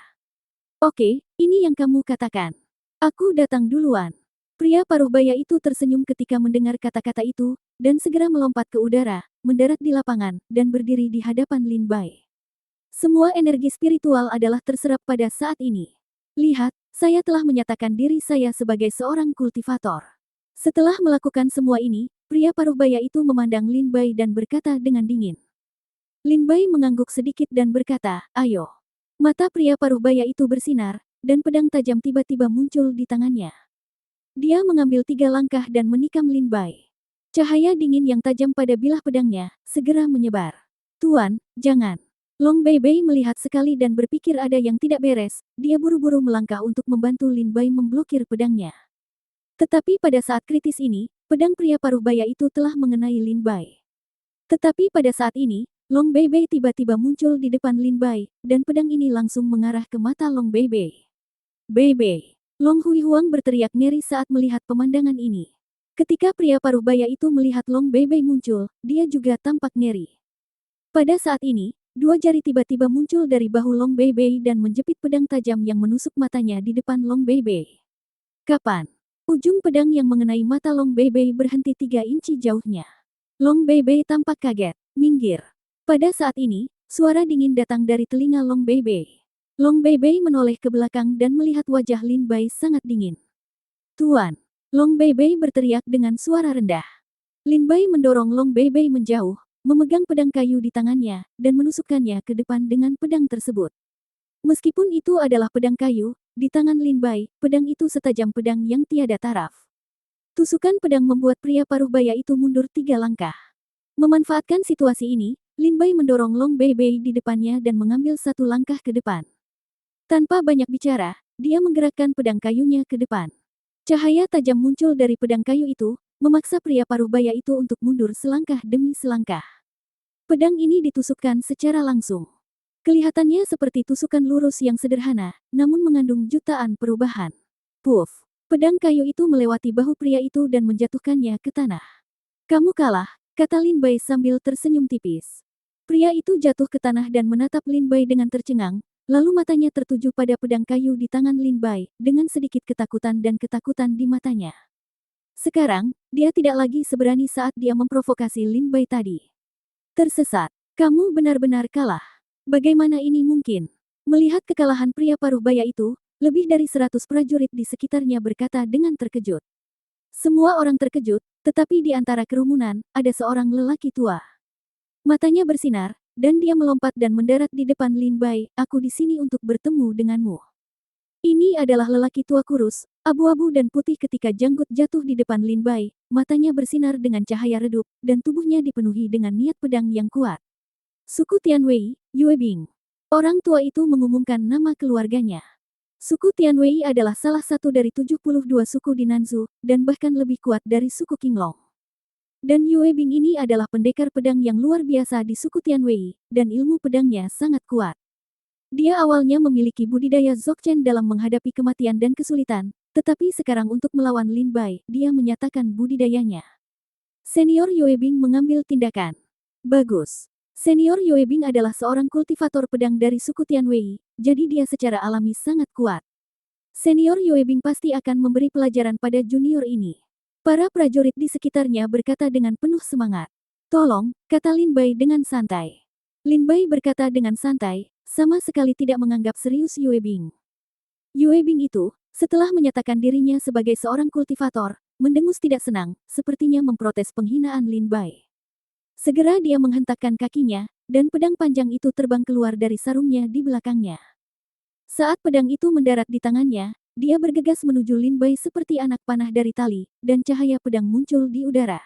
Oke, ini yang kamu katakan. Aku datang duluan. Pria paruh baya itu tersenyum ketika mendengar kata-kata itu, dan segera melompat ke udara, mendarat di lapangan, dan berdiri di hadapan Lin Bai. Semua energi spiritual adalah terserap pada saat ini. Lihat, saya telah menyatakan diri saya sebagai seorang kultivator. Setelah melakukan semua ini, pria paruh baya itu memandang Lin Bai dan berkata dengan dingin. Lin Bai mengangguk sedikit dan berkata, "Ayo." Mata pria paruh baya itu bersinar, dan pedang tajam tiba-tiba muncul di tangannya. Dia mengambil 3 langkah dan menikam Lin Bai. Cahaya dingin yang tajam pada bilah pedangnya segera menyebar. "Tuan, jangan." Long Beibei melihat sekali dan berpikir ada yang tidak beres. Dia buru-buru melangkah untuk membantu Lin Bai memblokir pedangnya. Tetapi pada saat kritis ini, pedang pria paruh baya itu telah mengenai Lin Bai. Tetapi pada saat ini, Long Beibei tiba-tiba muncul di depan Lin Bai, dan pedang ini langsung mengarah ke mata Long Beibei. "Beibei!" Long Hui Huang berteriak ngeri saat melihat pemandangan ini. Ketika pria paruh baya itu melihat Long Beibei muncul, dia juga tampak ngeri. Pada saat ini, 2 jari tiba-tiba muncul dari bahu Long Beibei dan menjepit pedang tajam yang menusuk matanya di depan Long Beibei. "Kapan?" Ujung pedang yang mengenai mata Long Beibei berhenti 3 inci jauhnya. Long Beibei tampak kaget. "Minggir." Pada saat ini, suara dingin datang dari telinga Long Beibei. Long Beibei menoleh ke belakang dan melihat wajah Lin Bai sangat dingin. "Tuan!" Long Beibei berteriak dengan suara rendah. Lin Bai mendorong Long Beibei menjauh, memegang pedang kayu di tangannya, dan menusukkannya ke depan dengan pedang tersebut. Meskipun itu adalah pedang kayu, di tangan Lin Bai, pedang itu setajam pedang yang tiada taraf. Tusukan pedang membuat pria paruh baya itu mundur 3 langkah. Memanfaatkan situasi ini, Lin Bai mendorong Long Beibei di depannya dan mengambil 1 langkah ke depan. Tanpa banyak bicara, dia menggerakkan pedang kayunya ke depan. Cahaya tajam muncul dari pedang kayu itu, memaksa pria paruh baya itu untuk mundur selangkah demi selangkah. Pedang ini ditusukkan secara langsung. Kelihatannya seperti tusukan lurus yang sederhana, namun mengandung jutaan perubahan. Puff! Pedang kayu itu melewati bahu pria itu dan menjatuhkannya ke tanah. "Kamu kalah," kata Lin Bai sambil tersenyum tipis. Pria itu jatuh ke tanah dan menatap Lin Bai dengan tercengang, lalu matanya tertuju pada pedang kayu di tangan Lin Bai, dengan sedikit ketakutan dan ketakutan di matanya. Sekarang, dia tidak lagi seberani saat dia memprovokasi Lin Bai tadi. "Tersesat. Kamu benar-benar kalah. Bagaimana ini mungkin?" Melihat kekalahan pria paruh baya itu, lebih dari 100 prajurit di sekitarnya berkata dengan terkejut. Semua orang terkejut, tetapi di antara kerumunan, ada seorang lelaki tua. Matanya bersinar, dan dia melompat dan mendarat di depan Lin Bai. "Aku di sini untuk bertemu denganmu." Ini adalah lelaki tua kurus, abu-abu dan putih ketika janggut jatuh di depan Lin Bai, matanya bersinar dengan cahaya redup, dan tubuhnya dipenuhi dengan niat pedang yang kuat. "Suku Tianwei, Yue Bing." Orang tua itu mengumumkan nama keluarganya. Suku Tianwei adalah salah satu dari 72 suku di Nanzhou, dan bahkan lebih kuat dari suku Qinglong. Dan Yue Bing ini adalah pendekar pedang yang luar biasa di suku Tianwei, dan ilmu pedangnya sangat kuat. Dia awalnya memiliki budidaya Zokchen dalam menghadapi kematian dan kesulitan, tetapi sekarang untuk melawan Lin Bai, dia menyatakan budidayanya. Senior Yue Bing mengambil tindakan. Bagus. Senior Yue Bing adalah seorang kultivator pedang dari suku Tianwei, jadi dia secara alami sangat kuat. Senior Yue Bing pasti akan memberi pelajaran pada junior ini. Para prajurit di sekitarnya berkata dengan penuh semangat. "Tolong," kata Lin Bai dengan santai. Lin Bai berkata dengan santai, sama sekali tidak menganggap serius Yue Bing. Yue Bing itu, setelah menyatakan dirinya sebagai seorang kultivator, mendengus tidak senang, sepertinya memprotes penghinaan Lin Bai. Segera dia menghentakkan kakinya, dan pedang panjang itu terbang keluar dari sarungnya di belakangnya. Saat pedang itu mendarat di tangannya, dia bergegas menuju Lin Bai seperti anak panah dari tali, dan cahaya pedang muncul di udara.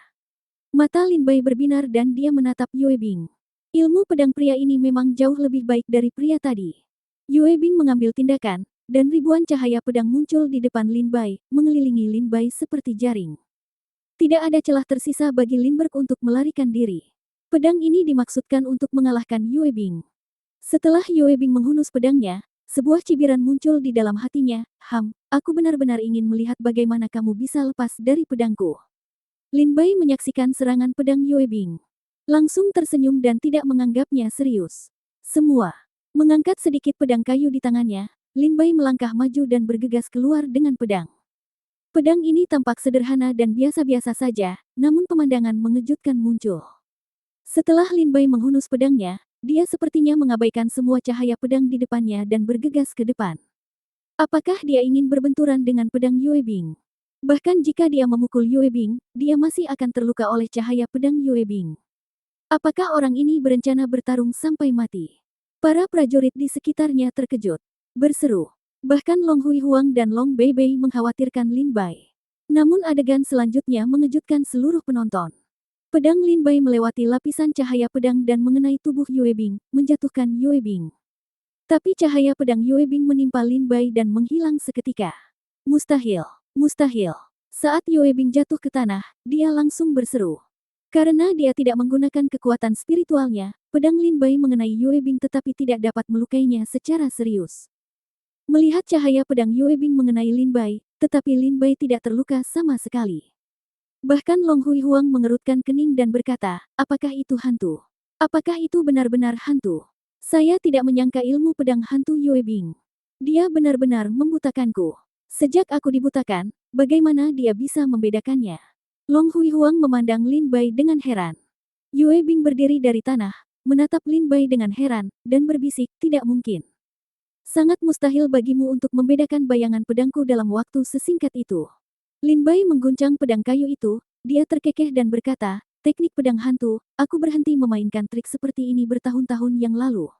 Mata Lin Bai berbinar dan dia menatap Yue Bing. Ilmu pedang pria ini memang jauh lebih baik dari pria tadi. Yue Bing mengambil tindakan, dan ribuan cahaya pedang muncul di depan Lin Bai, mengelilingi Lin Bai seperti jaring. Tidak ada celah tersisa bagi Lindbergh untuk melarikan diri. Pedang ini dimaksudkan untuk mengalahkan Yue Bing. Setelah Yue Bing menghunus pedangnya, sebuah cibiran muncul di dalam hatinya. Aku benar-benar ingin melihat bagaimana kamu bisa lepas dari pedangku." Lin Bai menyaksikan serangan pedang Yue Bing. Langsung tersenyum dan tidak menganggapnya serius. Semua. Mengangkat sedikit pedang kayu di tangannya, Lin Bai melangkah maju dan bergegas keluar dengan pedang. Pedang ini tampak sederhana dan biasa-biasa saja, namun pemandangan mengejutkan muncul. Setelah Lin Bai menghunus pedangnya, dia sepertinya mengabaikan semua cahaya pedang di depannya dan bergegas ke depan. Apakah dia ingin berbenturan dengan pedang Yue Bing? Bahkan jika dia memukul Yue Bing, dia masih akan terluka oleh cahaya pedang Yue Bing. Apakah orang ini berencana bertarung sampai mati? Para prajurit di sekitarnya terkejut, berseru. Bahkan Long Hui Huang dan Long Beibei mengkhawatirkan Lin Bai. Namun adegan selanjutnya mengejutkan seluruh penonton. Pedang Lin Bai melewati lapisan cahaya pedang dan mengenai tubuh Yue Bing, menjatuhkan Yue Bing. Tapi cahaya pedang Yue Bing menimpa Lin Bai dan menghilang seketika. Mustahil, mustahil. Saat Yue Bing jatuh ke tanah, dia langsung berseru. Karena dia tidak menggunakan kekuatan spiritualnya, pedang Lin Bai mengenai Yue Bing tetapi tidak dapat melukainya secara serius. Melihat cahaya pedang Yue Bing mengenai Lin Bai, tetapi Lin Bai tidak terluka sama sekali. Bahkan Long Hui Huang mengerutkan kening dan berkata, apakah itu hantu? Apakah itu benar-benar hantu? Saya tidak menyangka ilmu pedang hantu Yue Bing. Dia benar-benar membutakanku. Sejak aku dibutakan, bagaimana dia bisa membedakannya? Long Hui Huang memandang Lin Bai dengan heran. Yue Bing berdiri dari tanah, menatap Lin Bai dengan heran, dan berbisik, tidak mungkin. Sangat mustahil bagimu untuk membedakan bayangan pedangku dalam waktu sesingkat itu. Lin Bai mengguncang pedang kayu itu, dia terkekeh dan berkata, teknik pedang hantu, aku berhenti memainkan trik seperti ini bertahun-tahun yang lalu.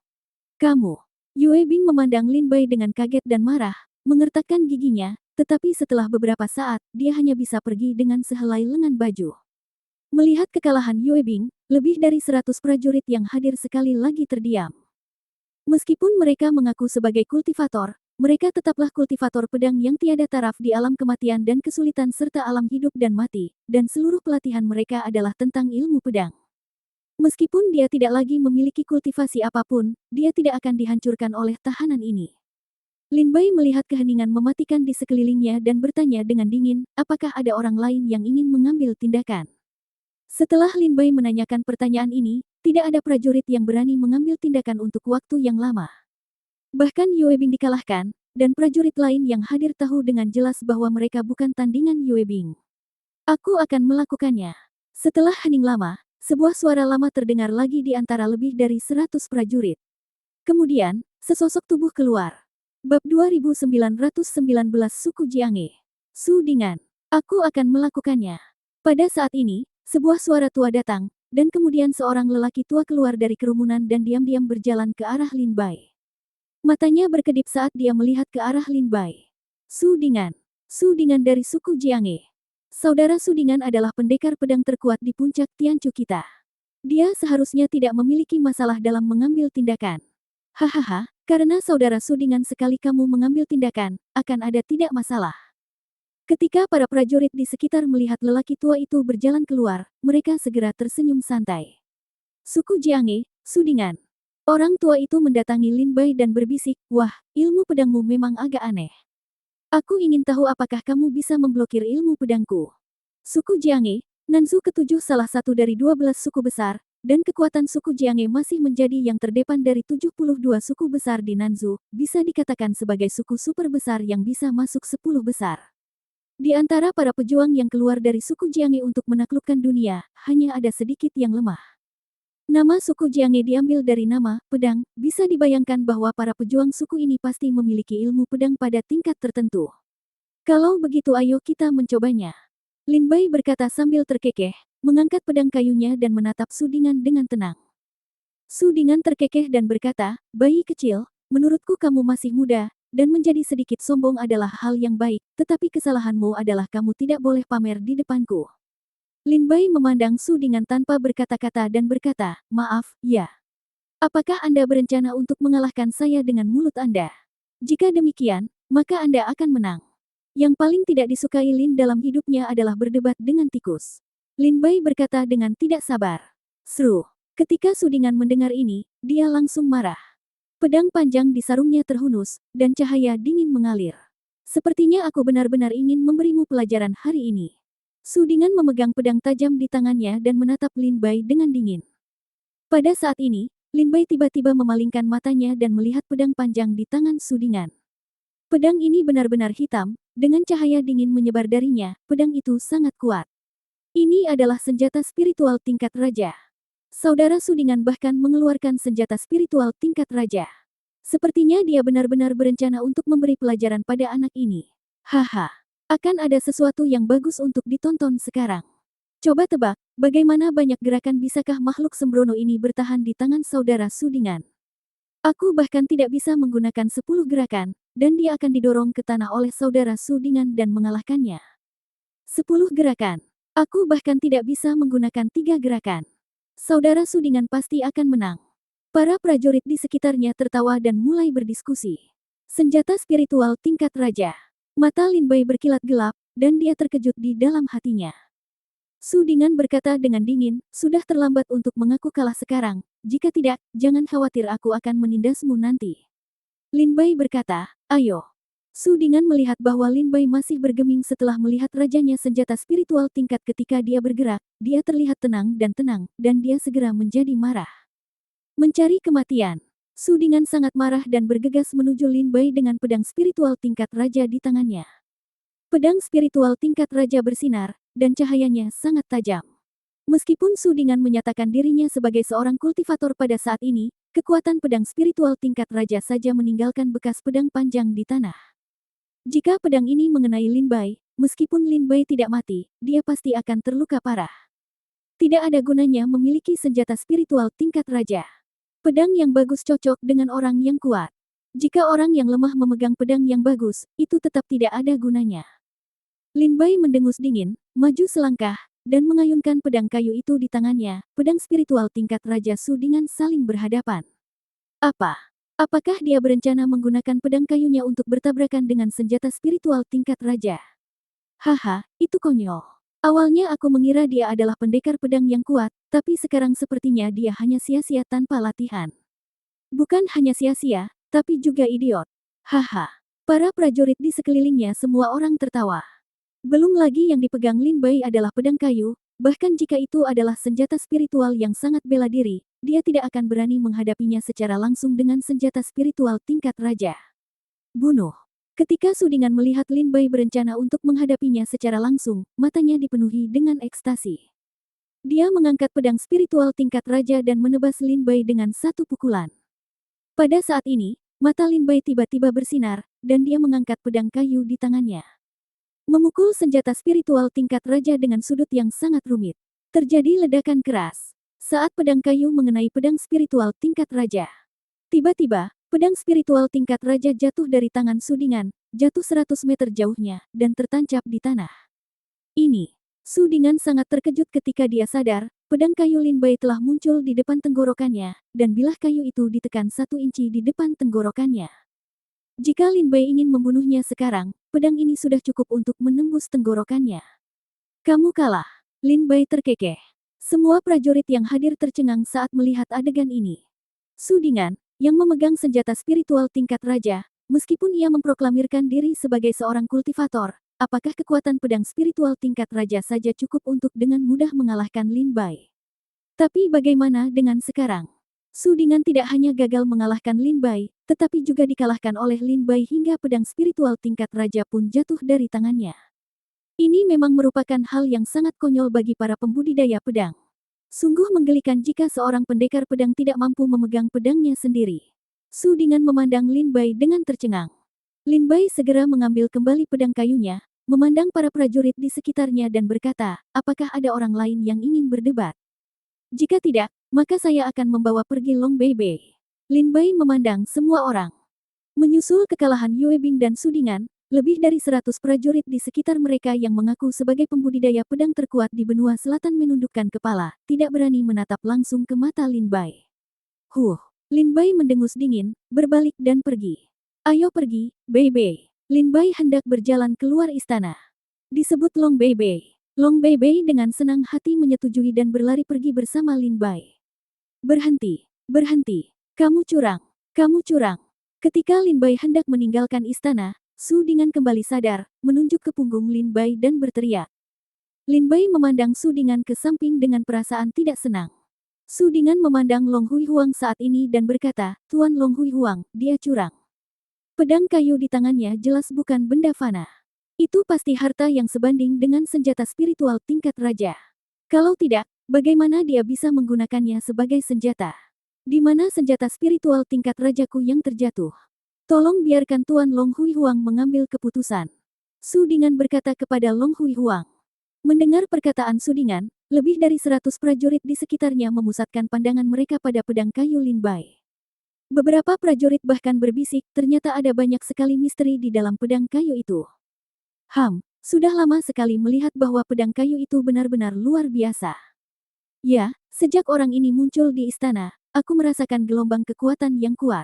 Kamu. Yue Bing memandang Lin Bai dengan kaget dan marah, mengertakkan giginya, tetapi setelah beberapa saat, dia hanya bisa pergi dengan sehelai lengan baju. Melihat kekalahan Yue Bing, lebih dari 100 prajurit yang hadir sekali lagi terdiam. Meskipun mereka mengaku sebagai kultivator, mereka tetaplah kultivator pedang yang tiada taraf di alam kematian dan kesulitan serta alam hidup dan mati, dan seluruh pelatihan mereka adalah tentang ilmu pedang. Meskipun dia tidak lagi memiliki kultivasi apapun, dia tidak akan dihancurkan oleh tahanan ini. Lin Bai melihat keheningan mematikan di sekelilingnya dan bertanya dengan dingin, apakah ada orang lain yang ingin mengambil tindakan? Setelah Lin Bai menanyakan pertanyaan ini, tidak ada prajurit yang berani mengambil tindakan untuk waktu yang lama. Bahkan Yue Bing dikalahkan, dan prajurit lain yang hadir tahu dengan jelas bahwa mereka bukan tandingan Yue Bing. Aku akan melakukannya. Setelah hening lama, sebuah suara lama terdengar lagi di antara lebih dari 100 prajurit. Kemudian, sesosok tubuh keluar. Bab 2919 Suku Jiange. Su Dingan. Aku akan melakukannya. Pada saat ini, sebuah suara tua datang, dan kemudian seorang lelaki tua keluar dari kerumunan dan diam-diam berjalan ke arah Lin Bai. Matanya berkedip saat dia melihat ke arah Lin Bai. Su Dingan. Su Dingan dari suku Jiange. Saudara Su Dingan adalah pendekar pedang terkuat di puncak Tianchu kita. Dia seharusnya tidak memiliki masalah dalam mengambil tindakan. Hahaha, karena saudara Su Dingan sekali kamu mengambil tindakan, akan ada tidak masalah. Ketika para prajurit di sekitar melihat lelaki tua itu berjalan keluar, mereka segera tersenyum santai. Suku Jiange, Su Dingan. Orang tua itu mendatangi Lin Bai dan berbisik, wah, ilmu pedangmu memang agak aneh. Aku ingin tahu apakah kamu bisa memblokir ilmu pedangku. Suku Jiange, Nanzu ketujuh salah satu dari 12 suku besar, dan kekuatan suku Jiange masih menjadi yang terdepan dari 72 suku besar di Nanzu, bisa dikatakan sebagai suku super besar yang bisa masuk 10 besar. Di antara para pejuang yang keluar dari suku Jiange untuk menaklukkan dunia, hanya ada sedikit yang lemah. Nama suku Jiange diambil dari nama pedang, bisa dibayangkan bahwa para pejuang suku ini pasti memiliki ilmu pedang pada tingkat tertentu. Kalau begitu ayo kita mencobanya. Lin Bai berkata sambil terkekeh, mengangkat pedang kayunya dan menatap Su Dingan dengan tenang. Su Dingan terkekeh dan berkata, bayi kecil, menurutku kamu masih muda, dan menjadi sedikit sombong adalah hal yang baik, tetapi kesalahanmu adalah kamu tidak boleh pamer di depanku. Lin Bai memandang Su Dingan tanpa berkata-kata dan berkata, maaf, ya. Apakah Anda berencana untuk mengalahkan saya dengan mulut Anda? Jika demikian, maka Anda akan menang. Yang paling tidak disukai Lin dalam hidupnya adalah berdebat dengan tikus. Lin Bai berkata dengan tidak sabar. Seru. Ketika Su Dingan mendengar ini, dia langsung marah. Pedang panjang di sarungnya terhunus, dan cahaya dingin mengalir. Sepertinya aku benar-benar ingin memberimu pelajaran hari ini. Su Dingan memegang pedang tajam di tangannya dan menatap Lin Bai dengan dingin. Pada saat ini, Lin Bai tiba-tiba memalingkan matanya dan melihat pedang panjang di tangan Su Dingan. Pedang ini benar-benar hitam, dengan cahaya dingin menyebar darinya, pedang itu sangat kuat. Ini adalah senjata spiritual tingkat raja. Saudara Sudingan bahkan mengeluarkan senjata spiritual tingkat raja. Sepertinya dia benar-benar berencana untuk memberi pelajaran pada anak ini. Haha, akan ada sesuatu yang bagus untuk ditonton sekarang. Coba tebak, bagaimana banyak gerakan bisakah makhluk sembrono ini bertahan di tangan saudara Sudingan? Aku bahkan tidak bisa menggunakan 10 gerakan, dan dia akan didorong ke tanah oleh saudara Sudingan dan mengalahkannya. 10 gerakan. Aku bahkan tidak bisa menggunakan 3 gerakan. Saudara Sudingan pasti akan menang. Para prajurit di sekitarnya tertawa dan mulai berdiskusi. Senjata spiritual tingkat raja. Mata Lin Bai berkilat gelap, dan dia terkejut di dalam hatinya. Sudingan berkata dengan dingin, sudah terlambat untuk mengaku kalah sekarang. Jika tidak, jangan khawatir, aku akan menindasmu nanti. Lin Bai berkata, ayo. Sudingan melihat bahwa Lin Bai masih bergeming setelah melihat rajanya senjata spiritual tingkat. Ketika dia bergerak, dia terlihat tenang, dan dia segera menjadi marah. Mencari kematian. Sudingan sangat marah dan bergegas menuju Lin Bai dengan pedang spiritual tingkat raja di tangannya. Pedang spiritual tingkat raja bersinar, dan cahayanya sangat tajam. Meskipun Sudingan menyatakan dirinya sebagai seorang kultivator pada saat ini, kekuatan pedang spiritual tingkat raja saja meninggalkan bekas pedang panjang di tanah. Jika pedang ini mengenai Lin Bai, meskipun Lin Bai tidak mati, dia pasti akan terluka parah. Tidak ada gunanya memiliki senjata spiritual tingkat raja. Pedang yang bagus cocok dengan orang yang kuat. Jika orang yang lemah memegang pedang yang bagus, itu tetap tidak ada gunanya. Lin Bai mendengus dingin, maju selangkah, dan mengayunkan pedang kayu itu di tangannya. Pedang spiritual tingkat Raja Sudingan saling berhadapan. Apakah dia berencana menggunakan pedang kayunya untuk bertabrakan dengan senjata spiritual tingkat raja? Haha, itu konyol. Awalnya aku mengira dia adalah pendekar pedang yang kuat, tapi sekarang sepertinya dia hanya sia-sia tanpa latihan. Bukan hanya sia-sia, tapi juga idiot. Haha. Para prajurit di sekelilingnya semua orang tertawa. Belum lagi yang dipegang Lin Bai adalah pedang kayu, bahkan jika itu adalah senjata spiritual yang sangat bela diri, dia tidak akan berani menghadapinya secara langsung dengan senjata spiritual tingkat raja. Bunuh. Ketika Sudingan melihat Lin Bai berencana untuk menghadapinya secara langsung, matanya dipenuhi dengan ekstasi. Dia mengangkat pedang spiritual tingkat raja dan menebas Lin Bai dengan satu pukulan. Pada saat ini, mata Lin Bai tiba-tiba bersinar, dan dia mengangkat pedang kayu di tangannya. Memukul senjata spiritual tingkat raja dengan sudut yang sangat rumit. Terjadi ledakan keras saat pedang kayu mengenai pedang spiritual tingkat raja. Tiba-tiba, pedang spiritual tingkat raja jatuh dari tangan Sudingan, jatuh 100 meter jauhnya, dan tertancap di tanah. Ini. Sudingan sangat terkejut ketika dia sadar, pedang kayu Lin Bai telah muncul di depan tenggorokannya, dan bilah kayu itu ditekan 1 inci di depan tenggorokannya. Jika Lin Bai ingin membunuhnya sekarang, pedang ini sudah cukup untuk menembus tenggorokannya. Kamu kalah. Lin Bai terkekeh. Semua prajurit yang hadir tercengang saat melihat adegan ini. Sudingan, yang memegang senjata spiritual tingkat raja, meskipun ia memproklamirkan diri sebagai seorang kultivator, apakah kekuatan pedang spiritual tingkat raja saja cukup untuk dengan mudah mengalahkan Lin Bai? Tapi bagaimana dengan sekarang? Sudingan tidak hanya gagal mengalahkan Lin Bai, tetapi juga dikalahkan oleh Lin Bai hingga pedang spiritual tingkat raja pun jatuh dari tangannya. Ini memang merupakan hal yang sangat konyol bagi para pembudidaya pedang. Sungguh menggelikan jika seorang pendekar pedang tidak mampu memegang pedangnya sendiri. Sudingan memandang Lin Bai dengan tercengang. Lin Bai segera mengambil kembali pedang kayunya, memandang para prajurit di sekitarnya dan berkata, apakah ada orang lain yang ingin berdebat? Jika tidak, maka saya akan membawa pergi Long Bei. Lin Bai memandang semua orang. Menyusul kekalahan Yue Bing dan Sudingan, lebih dari 100 prajurit di sekitar mereka yang mengaku sebagai pembudidaya pedang terkuat di benua selatan menundukkan kepala, tidak berani menatap langsung ke mata Lin Bai. Lin Bai mendengus dingin, berbalik dan pergi. Ayo pergi, Bei. Lin Bai hendak berjalan keluar istana. Disebut Long Bei. Long Bei dengan senang hati menyetujui dan berlari pergi bersama Lin Bai. Berhenti. Kamu curang. Ketika Lin Bai hendak meninggalkan istana, Sudingan kembali sadar, menunjuk ke punggung Lin Bai dan berteriak. Lin Bai memandang Sudingan ke samping dengan perasaan tidak senang. Sudingan memandang Long Hui Huang saat ini dan berkata, Tuan Long Hui Huang, dia curang. Pedang kayu di tangannya jelas bukan benda fana. Itu pasti harta yang sebanding dengan senjata spiritual tingkat raja. Kalau tidak, Bagaimana dia bisa menggunakannya sebagai senjata? Di mana senjata spiritual tingkat rajaku yang terjatuh? Tolong biarkan Tuan Long Hui Huang mengambil keputusan. Su Dingan berkata kepada Long Hui Huang. Mendengar perkataan Su Dingan, lebih dari 100 prajurit di sekitarnya memusatkan pandangan mereka pada pedang kayu Lin Bai. Beberapa prajurit bahkan berbisik, ternyata ada banyak sekali misteri di dalam pedang kayu itu. Sudah lama sekali melihat bahwa pedang kayu itu benar-benar luar biasa. Ya, sejak orang ini muncul di istana, aku merasakan gelombang kekuatan yang kuat.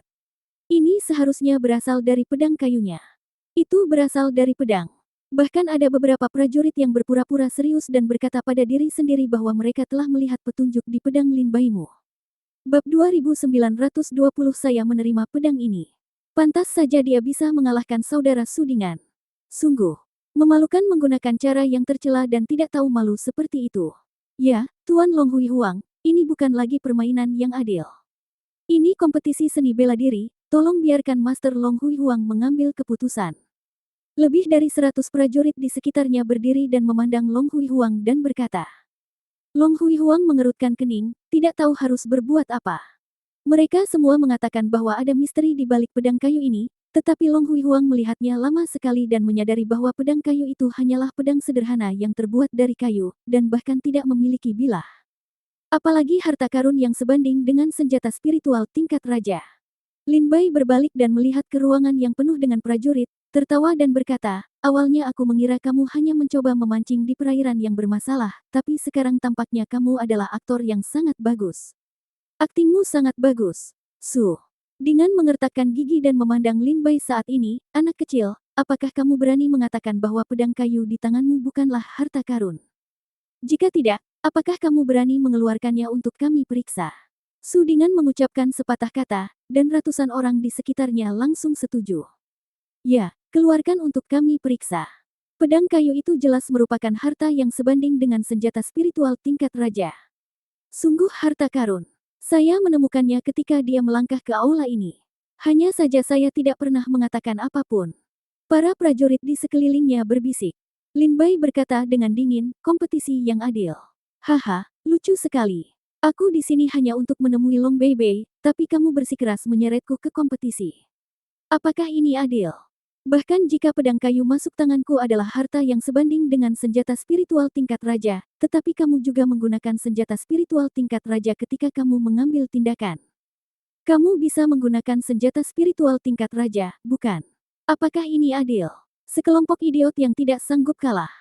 Ini seharusnya berasal dari pedang kayunya. Itu berasal dari pedang. Bahkan ada beberapa prajurit yang berpura-pura serius dan berkata pada diri sendiri bahwa mereka telah melihat petunjuk di pedang Lin Baimu. Bab 2920 saya menerima pedang ini. Pantas saja dia bisa mengalahkan saudara Su Dingan. Sungguh memalukan menggunakan cara yang tercela dan tidak tahu malu seperti itu. Ya, Tuan Long Hui Huang, ini bukan lagi permainan yang adil. Ini kompetisi seni bela diri, tolong biarkan Master Long Hui Huang mengambil keputusan. Lebih dari 100 prajurit di sekitarnya berdiri dan memandang Long Hui Huang dan berkata. Long Hui Huang mengerutkan kening, tidak tahu harus berbuat apa. Mereka semua mengatakan bahwa ada misteri di balik pedang kayu ini, tetapi Long Hui Huang melihatnya lama sekali dan menyadari bahwa pedang kayu itu hanyalah pedang sederhana yang terbuat dari kayu, dan bahkan tidak memiliki bilah. Apalagi harta karun yang sebanding dengan senjata spiritual tingkat raja. Lin Bai berbalik dan melihat ke ruangan yang penuh dengan prajurit, tertawa dan berkata, awalnya aku mengira kamu hanya mencoba memancing di perairan yang bermasalah, tapi sekarang tampaknya kamu adalah aktor yang sangat bagus. Aktingmu sangat bagus, Su. Dengan mengertakkan gigi dan memandang Lin Bai saat ini, anak kecil, apakah kamu berani mengatakan bahwa pedang kayu di tanganmu bukanlah harta karun? Jika tidak, apakah kamu berani mengeluarkannya untuk kami periksa? Su Dingan mengucapkan sepatah kata, dan ratusan orang di sekitarnya langsung setuju. Ya, keluarkan untuk kami periksa. Pedang kayu itu jelas merupakan harta yang sebanding dengan senjata spiritual tingkat raja. Sungguh harta karun. Saya menemukannya ketika dia melangkah ke aula ini. Hanya saja saya tidak pernah mengatakan apapun. Para prajurit di sekelilingnya berbisik. Lin Bai berkata dengan dingin, kompetisi yang adil. Haha, lucu sekali. Aku di sini hanya untuk menemui Long Bei Bei, tapi kamu bersikeras menyeretku ke kompetisi. Apakah ini adil? Bahkan jika pedang kayu masuk tanganku adalah harta yang sebanding dengan senjata spiritual tingkat raja, tetapi kamu juga menggunakan senjata spiritual tingkat raja ketika kamu mengambil tindakan. Kamu bisa menggunakan senjata spiritual tingkat raja, bukan? Apakah ini adil? Sekelompok idiot yang tidak sanggup kalah.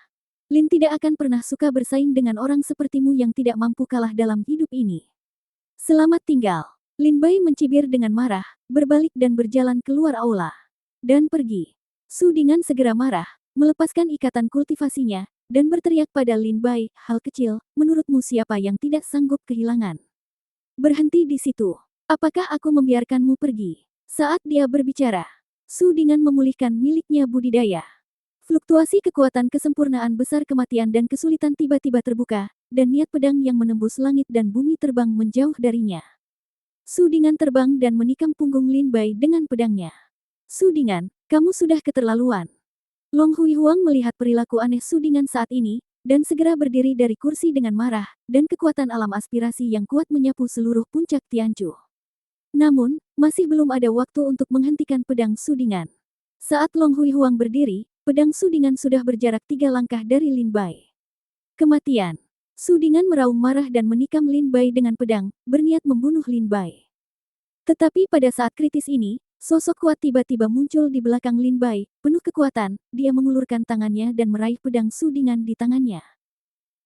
Lin tidak akan pernah suka bersaing dengan orang sepertimu yang tidak mampu kalah dalam hidup ini. Selamat tinggal. Lin Bai mencibir dengan marah, berbalik dan berjalan keluar aula. Dan pergi. Su Dingan segera marah, melepaskan ikatan kultivasinya, dan berteriak pada Lin Bai, hal kecil, menurutmu siapa yang tidak sanggup kehilangan? Berhenti di situ. Apakah aku membiarkanmu pergi? Saat dia berbicara, Su Dingan memulihkan miliknya budidaya. Fluktuasi kekuatan kesempurnaan besar kematian dan kesulitan tiba-tiba terbuka, dan niat pedang yang menembus langit dan bumi terbang menjauh darinya. Su Dingan terbang dan menikam punggung Lin Bai dengan pedangnya. Su Dingan, kamu sudah keterlaluan. Long Hui Huang melihat perilaku aneh Su Dingan saat ini, dan segera berdiri dari kursi dengan marah, dan kekuatan alam aspirasi yang kuat menyapu seluruh puncak Tianchu. Namun, masih belum ada waktu untuk menghentikan pedang Su Dingan. Saat Long Hui Huang berdiri, pedang Su Dingan sudah berjarak 3 langkah dari Lin Bai. Kematian. Su Dingan meraung marah dan menikam Lin Bai dengan pedang, berniat membunuh Lin Bai. Tetapi pada saat kritis ini, sosok kuat tiba-tiba muncul di belakang Lin Bai, penuh kekuatan, dia mengulurkan tangannya dan meraih pedang Su Dingan di tangannya.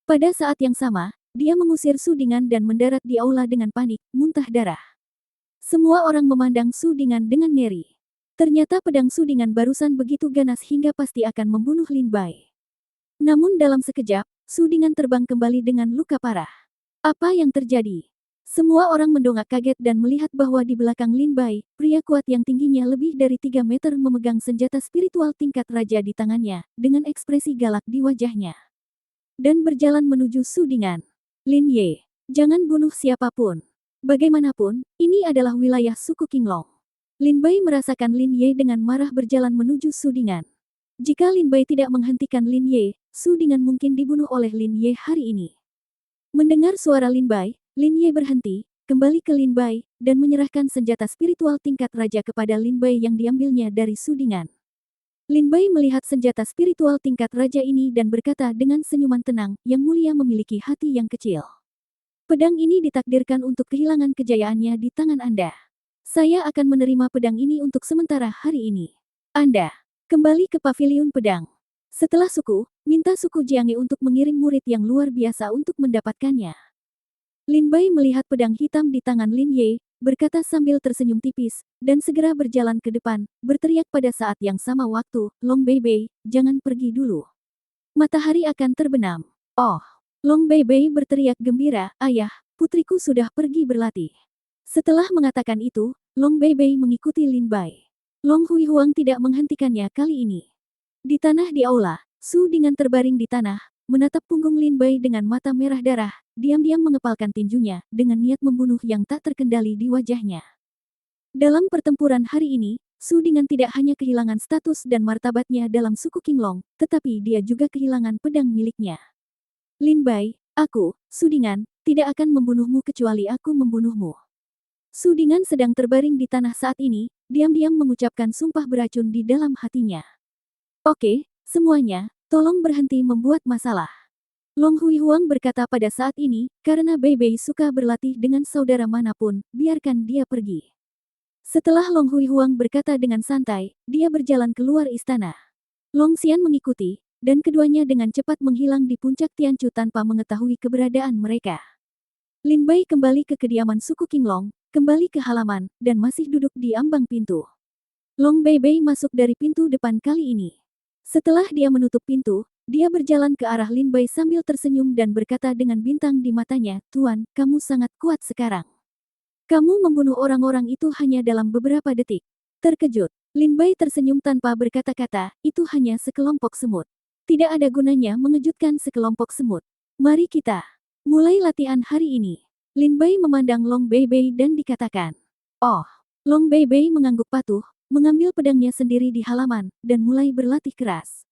Pada saat yang sama, dia mengusir Su Dingan dan mendarat di aula dengan panik, muntah darah. Semua orang memandang Su Dingan dengan ngeri. Ternyata pedang Su Dingan barusan begitu ganas hingga pasti akan membunuh Lin Bai. Namun dalam sekejap, Su Dingan terbang kembali dengan luka parah. Apa yang terjadi? Semua orang mendongak kaget dan melihat bahwa di belakang Lin Bai, pria kuat yang tingginya lebih dari 3 meter memegang senjata spiritual tingkat raja di tangannya, dengan ekspresi galak di wajahnya. Dan berjalan menuju Su Dingan. Lin Ye, jangan bunuh siapapun. Bagaimanapun, ini adalah wilayah suku Qinglong. Lin Bai merasakan Lin Ye dengan marah berjalan menuju Su Dingan. Jika Lin Bai tidak menghentikan Lin Ye, Su Dingan mungkin dibunuh oleh Lin Ye hari ini. Mendengar suara Lin Bai, Lin Ye berhenti, kembali ke Lin Bai, dan menyerahkan senjata spiritual tingkat raja kepada Lin Bai yang diambilnya dari Sudingan. Lin Bai melihat senjata spiritual tingkat raja ini dan berkata dengan senyuman tenang, Yang Mulia memiliki hati yang kecil. Pedang ini ditakdirkan untuk kehilangan kejayaannya di tangan Anda. Saya akan menerima pedang ini untuk sementara hari ini. Anda kembali ke paviliun pedang. Setelah suku, minta suku Jianghe untuk mengirim murid yang luar biasa untuk mendapatkannya. Lin Bai melihat pedang hitam di tangan Lin Ye, berkata sambil tersenyum tipis, dan segera berjalan ke depan, berteriak pada saat yang sama waktu, Long Bei Bei, jangan pergi dulu. Matahari akan terbenam. Oh! Long Bei Bei berteriak gembira, ayah, putriku sudah pergi berlatih. Setelah mengatakan itu, Long Bei Bei mengikuti Lin Bai. Long Hui Huang tidak menghentikannya kali ini. Di tanah di aula, Su Dingan terbaring di tanah, menatap punggung Lin Bai dengan mata merah darah, diam-diam mengepalkan tinjunya, dengan niat membunuh yang tak terkendali di wajahnya. Dalam pertempuran hari ini, Su Dingan tidak hanya kehilangan status dan martabatnya dalam suku Qinglong, tetapi dia juga kehilangan pedang miliknya. Lin Bai, aku, Su Dingan, tidak akan membunuhmu kecuali aku membunuhmu. Su Dingan sedang terbaring di tanah saat ini, diam-diam mengucapkan sumpah beracun di dalam hatinya. Oke, semuanya, tolong berhenti membuat masalah. Long Hui Huang berkata pada saat ini, karena Bei Bei suka berlatih dengan saudara manapun, biarkan dia pergi. Setelah Long Hui Huang berkata dengan santai, dia berjalan keluar istana. Long Xian mengikuti, dan keduanya dengan cepat menghilang di puncak Tianchu tanpa mengetahui keberadaan mereka. Lin Bai kembali ke kediaman suku Qinglong, kembali ke halaman, dan masih duduk di ambang pintu. Long Bei Bei masuk dari pintu depan kali ini. Setelah dia menutup pintu, dia berjalan ke arah Lin Bai sambil tersenyum dan berkata dengan bintang di matanya, Tuan, kamu sangat kuat sekarang. Kamu membunuh orang-orang itu hanya dalam beberapa detik. Terkejut, Lin Bai tersenyum tanpa berkata-kata, itu hanya sekelompok semut. Tidak ada gunanya mengejutkan sekelompok semut. Mari kita mulai latihan hari ini. Lin Bai memandang Long Bei Bei dan dikatakan. Oh, Long Bei Bei mengangguk patuh, mengambil pedangnya sendiri di halaman, dan mulai berlatih keras.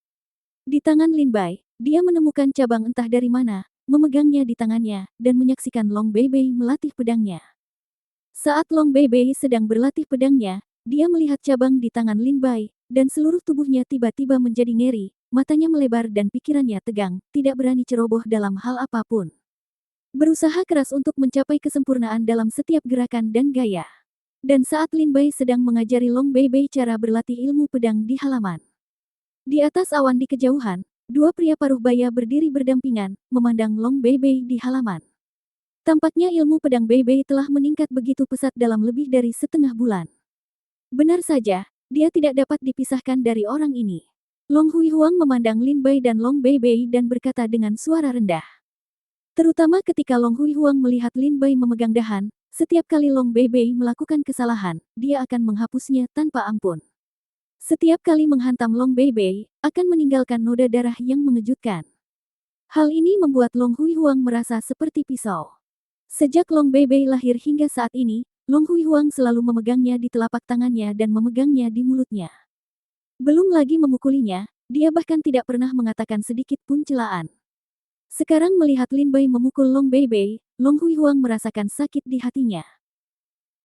Di tangan Lin Bai, dia menemukan cabang entah dari mana, memegangnya di tangannya, dan menyaksikan Long Bei Bei melatih pedangnya. Saat Long Bei Bei sedang berlatih pedangnya, dia melihat cabang di tangan Lin Bai, dan seluruh tubuhnya tiba-tiba menjadi ngeri, matanya melebar dan pikirannya tegang, tidak berani ceroboh dalam hal apapun. Berusaha keras untuk mencapai kesempurnaan dalam setiap gerakan dan gaya. Dan saat Lin Bai sedang mengajari Long Bei Bei cara berlatih ilmu pedang di halaman. Di atas awan di kejauhan, dua pria paruh baya berdiri berdampingan, memandang Long Bei Bei di halaman. Tampaknya ilmu pedang Bei Bei telah meningkat begitu pesat dalam lebih dari setengah bulan. Benar saja, dia tidak dapat dipisahkan dari orang ini. Long Hui Huang memandang Lin Bai dan Long Bei Bei dan berkata dengan suara rendah. Terutama ketika Long Hui Huang melihat Lin Bai memegang dahan, setiap kali Long Bei Bei melakukan kesalahan, dia akan menghapusnya tanpa ampun. Setiap kali menghantam Long Bei Bei, akan meninggalkan noda darah yang mengejutkan. Hal ini membuat Long Hui Huang merasa seperti pisau. Sejak Long Bei Bei lahir hingga saat ini, Long Hui Huang selalu memegangnya di telapak tangannya dan memegangnya di mulutnya. Belum lagi memukulinya, dia bahkan tidak pernah mengatakan sedikit pun celaan. Sekarang melihat Lin Bai memukul Long Bei Bei, Long Hui Huang merasakan sakit di hatinya.